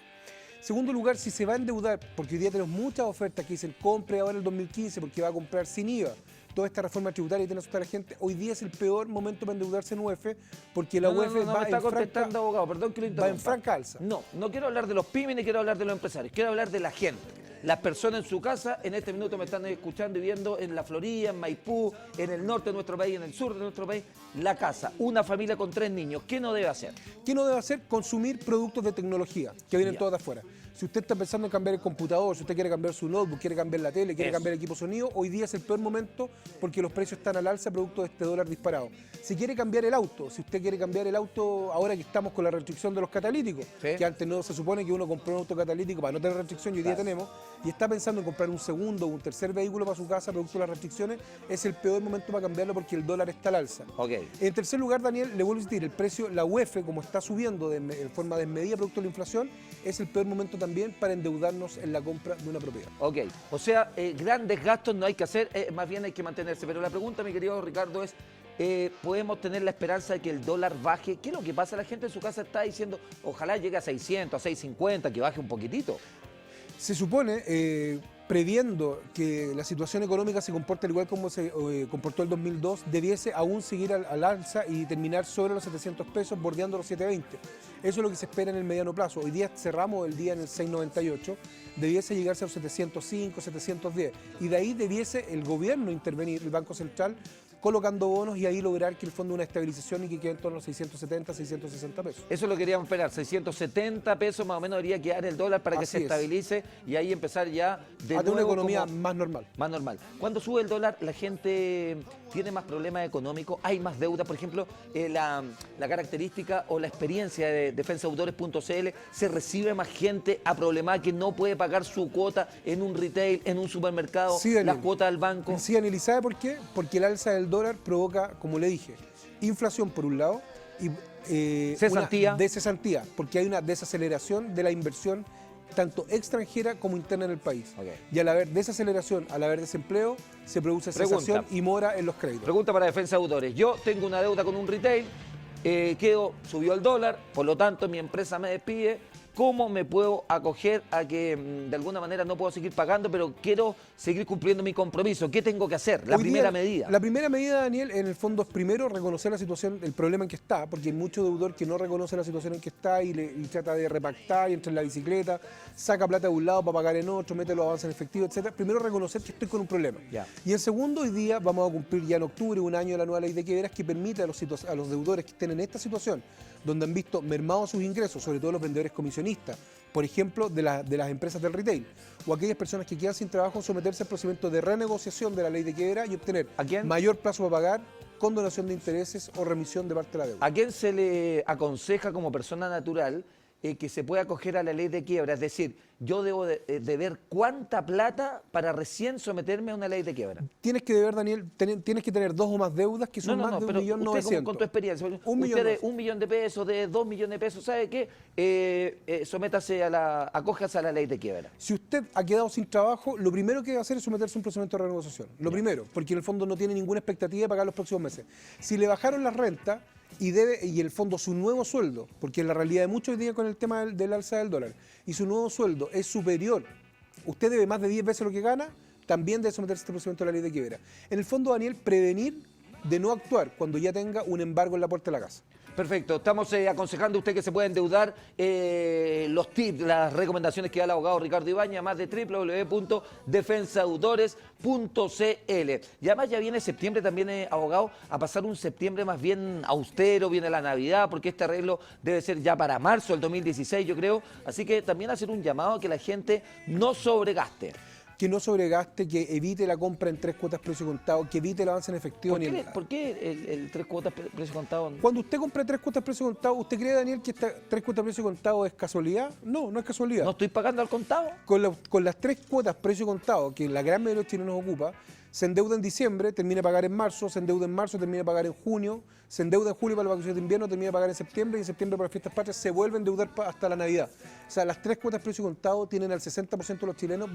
Segundo lugar, si se va a endeudar, porque hoy día tenemos muchas ofertas que dicen compre ahora en el 2015 porque va a comprar sin IVA, toda esta reforma tributaria que tiene que asustar a la gente, hoy día es el peor momento para endeudarse en UF porque la UF abogado, perdón que lo interrumpa. va en franca alza. No quiero hablar de los pymes ni quiero hablar de los empresarios, quiero hablar de la gente. Las personas en su casa, en este minuto me están escuchando y viendo en la Florida, en Maipú, en el norte de nuestro país, en el sur de nuestro país, la casa, una familia con 3 niños, ¿qué no debe hacer? ¿Qué no debe hacer? Consumir productos de tecnología que vienen todos de afuera. Si usted está pensando en cambiar el computador, si usted quiere cambiar su notebook, quiere cambiar la tele, quiere cambiar el equipo sonido, hoy día es el peor momento porque los precios están al alza producto de este dólar disparado. Si quiere cambiar el auto, si usted quiere cambiar el auto ahora que estamos con la restricción de los catalíticos, que antes no se supone que uno compró un auto catalítico para no tener restricción y hoy día tenemos, y está pensando en comprar un segundo o un tercer vehículo para su casa producto de las restricciones, es el peor momento para cambiarlo porque el dólar está al alza. En tercer lugar, Daniel, le vuelvo a decir, el precio, la UF, como está subiendo en forma desmedida producto de la inflación, es el peor momento también para endeudarnos en la compra de una propiedad. O sea, grandes gastos no hay que hacer, más bien hay que mantenerse. Pero la pregunta, mi querido Ricardo, es, ¿podemos tener la esperanza de que el dólar baje? ¿Qué es lo que pasa? La gente en su casa está diciendo, ojalá llegue a 600, a 650, que baje un poquitito. Se supone, previendo que la situación económica se comporte al igual como se comportó el 2002, debiese aún seguir al alza y terminar sobre los 700 pesos, bordeando los 720. Eso es lo que se espera en el mediano plazo. Hoy día cerramos el día en el 698, debiese llegarse a los 705, 710. Y de ahí debiese el gobierno intervenir, el Banco Central, colocando bonos y ahí lograr que el fondo una estabilización y que quede en torno a los 670, 660 pesos. Eso es lo que queríamos esperar, 670 pesos más o menos debería quedar el dólar para que se estabilice y ahí empezar ya de nuevo una economía más normal. Más normal. Cuando sube el dólar, la gente tiene más problemas económicos, hay más deuda. Por ejemplo, la característica o la experiencia de defensadeudores.cl, se recibe más gente aproblemada que no puede pagar su cuota en un retail, en un supermercado, las cuotas del banco. Sí, Daniel, ¿y sabe por qué? Porque el alza del dólar provoca, como le dije, inflación por un lado y cesantía. Una descesantía, porque hay una desaceleración de la inversión tanto extranjera como interna en el país. Y al haber desaceleración, al haber desempleo, se produce cesación y mora en los créditos. Pregunta para Defensa de Deudores. Yo tengo una deuda con un retail, subió el dólar, por lo tanto mi empresa me despide. ¿Cómo me puedo acoger a que de alguna manera no puedo seguir pagando, pero quiero seguir cumpliendo mi compromiso? ¿Qué tengo que hacer? La primera medida. La primera medida, Daniel, en el fondo es primero reconocer la situación, el problema en que está, porque hay mucho deudor que no reconoce la situación en que está y trata de repactar y entra en la bicicleta, saca plata de un lado para pagar en otro, mete los avances en efectivo, etc. Primero reconocer que estoy con un problema. Y en segundo, hoy día vamos a cumplir ya en octubre un año de la nueva ley de quiebras que permite a los deudores que estén en esta situación, donde han visto mermados sus ingresos, sobre todo los vendedores comisionistas, por ejemplo, de las empresas del retail, o aquellas personas que quedan sin trabajo, someterse al procedimiento de renegociación de la ley de quiebra y obtener mayor plazo para pagar, condonación de intereses o remisión de parte de la deuda. ¿A quién se le aconseja como persona natural que se pueda acoger a la ley de quiebra? Es decir, yo debo de ver cuánta plata para recién someterme a una ley de quiebra. Tienes que deber, Daniel, tienes que tener 2 o más deudas que son más de 1.900.000. Con tu experiencia, usted de 1 millón de pesos, de 2 millones de pesos, ¿sabe qué? Acójase a la ley de quiebra. Si usted ha quedado sin trabajo, lo primero que debe hacer es someterse a un procedimiento de renegociación. Lo primero, porque en el fondo no tiene ninguna expectativa de pagar los próximos meses. Si le bajaron las rentas, y el fondo su nuevo sueldo, porque en la realidad de muchos hoy día con el tema del alza del dólar, y su nuevo sueldo es superior, usted debe más de 10 veces lo que gana, también debe someterse a este procedimiento de la ley de quiebra. En el fondo, Daniel, prevenir de no actuar cuando ya tenga un embargo en la puerta de la casa. Perfecto, estamos aconsejando a usted que se puede endeudar, los tips, las recomendaciones que da el abogado Ricardo Ibáñez, más de www.defensadeudores.cl. Y además ya viene septiembre también, abogado, a pasar un septiembre más bien austero, viene la Navidad, porque este arreglo debe ser ya para marzo del 2016, yo creo. Así que también hacer un llamado a que la gente no sobregaste. Que no sobregaste, que evite la compra en 3 cuotas precio contado, que evite el avance en efectivo. ¿Por qué el 3 cuotas precio contado? Cuando usted compra 3 cuotas precio contado, ¿usted cree, Daniel, que esta 3 cuotas precio contado es casualidad? No, no es casualidad. ¿No estoy pagando al contado? Con las 3 cuotas precio contado, que la gran mayoría de los chilenos ocupa, se endeuda en diciembre, termina de pagar en marzo, se endeuda en marzo, termina de pagar en junio, se endeuda en julio para las vacaciones de invierno, termina de pagar en septiembre y en septiembre para las fiestas patrias, se vuelve a endeudar hasta la Navidad. O sea, las 3 cuotas precio contado tienen al 60% de los chilenos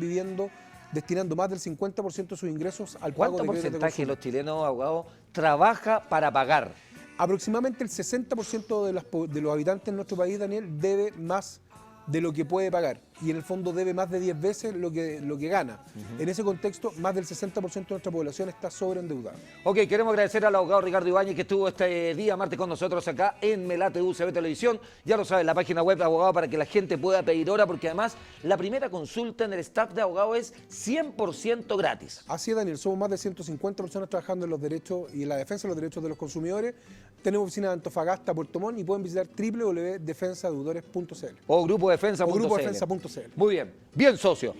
destinando más del 50% de sus ingresos al pago de ¿Cuánto créditos de porcentaje de consumo. los chilenos, abogados, trabaja para pagar? Aproximadamente el 60% de los habitantes en nuestro país, Daniel, debe más de lo que puede pagar y en el fondo debe más de 10 veces lo que gana. En ese contexto, más del 60% de nuestra población está sobreendeudada. Ok, queremos agradecer al abogado Ricardo Ibáñez que estuvo este día martes con nosotros acá en Melate UCB Televisión. Ya lo saben, la página web de abogado para que la gente pueda pedir hora, porque además la primera consulta en el staff de abogado es 100% gratis. Así es, Daniel, somos más de 150 personas trabajando en los derechos y en la defensa de los derechos de los consumidores. Tenemos oficinas de Antofagasta, Puerto Montt y pueden visitar www.defensadeudores.cl O grupodefensa.cl. o grupodefensa.cl. Muy bien, bien socio.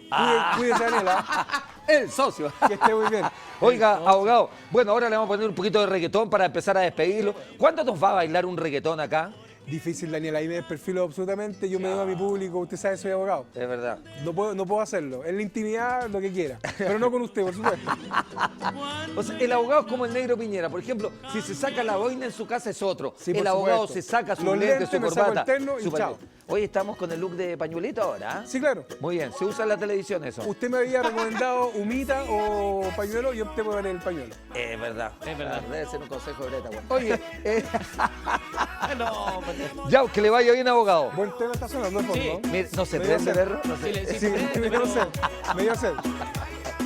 Cuídese, Daniela. El socio. Que esté muy bien. Oiga, abogado, bueno, ahora le vamos a poner un poquito de reggaetón para empezar a despedirlo. ¿Cuándo nos va a bailar un reggaetón acá? Difícil, Daniel, ahí me desperfilo absolutamente. Yo me debo a mi público, usted sabe, soy abogado. Es verdad. No puedo hacerlo. En la intimidad, lo que quiera. Pero no con usted, por supuesto. O sea, el abogado es como el negro Piñera. Por ejemplo, si se saca la boina en su casa es otro. Sí, por el abogado supuesto. se saca su Los lente, lentes, su me saco el corbata. terno y su chao. pañuelo. Hoy estamos con el look de pañuelito ahora. Sí, claro. Muy bien, se usa en la televisión eso. Usted me había recomendado humita o pañuelo y opté por el pañuelo. Es verdad. Es verdad. Debe ser un consejo de Breta, bueno. Oye, No, ya, que le vaya bien, abogado. buen tema está sonando de fondo, Sí. ¿no? Mire, no se Me dio prende, sed. perro. No se... Sí, me dio sed. Me dio sed.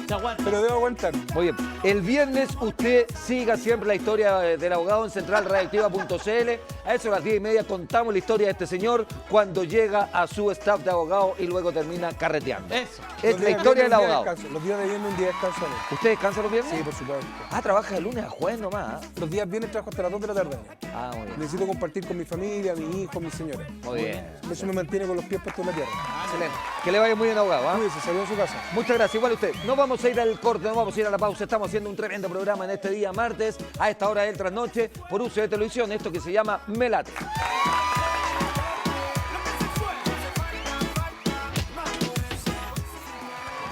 se aguanta. Pero debo aguantar. Muy bien. El viernes usted siga siempre la historia del abogado en centralradioactiva.cl. A eso a las 10:30 contamos la historia de este señor cuando llega a su staff de abogado y luego termina carreteando. Eso. Es Los la días historia del viernes, un día abogado. de descanso. Los días de viernes un día de descanso. ¿No? ¿Usted descansa los viernes? Sí, por supuesto. Ah, trabaja de lunes a jueves nomás. ¿Ah? Los días viernes trabajo hasta las 2 de la tarde. Ah, muy bien. Necesito compartir con mi familia, mi hijo, mi señora. Muy bien. Eso me mantiene con los pies puestos en la tierra. Excelente. Que le vaya muy bien, abogado. ¿Ah? Cuídese, salió a su casa. Muchas gracias. Igual a usted. Nos vamos a ir al corte, nos vamos a ir a la pausa. Estamos haciendo un tremendo programa en este día martes, a esta hora del trasnoche, por uso de televisión, esto que se llama Melate.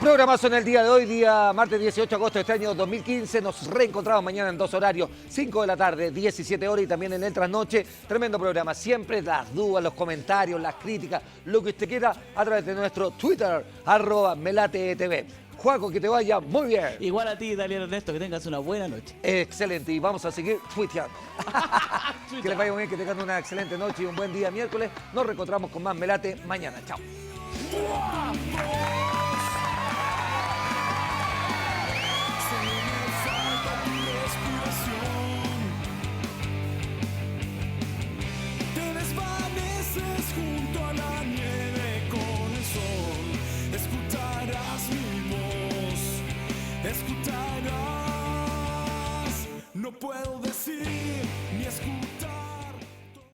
Programazo en el día de hoy, día martes 18 de agosto de este año 2015. Nos reencontramos mañana en 2 horarios, 5 de la tarde, 17 horas y también en el trasnoche. Tremendo programa. Siempre las dudas, los comentarios, las críticas, lo que usted quiera a través de nuestro Twitter, @MelateTV. Juaco, que te vaya muy bien. Igual a ti, Daniel Ernesto, que tengas una buena noche. Excelente. Y vamos a seguir tuiteando. Que les vaya muy bien, que tengan una excelente noche y un buen día miércoles. Nos reencontramos con más Melate mañana. Chao. Te desvaneces junto a la nieve con el sol. Escucharás mi voz, escucharás. No puedo decir ni escuchar.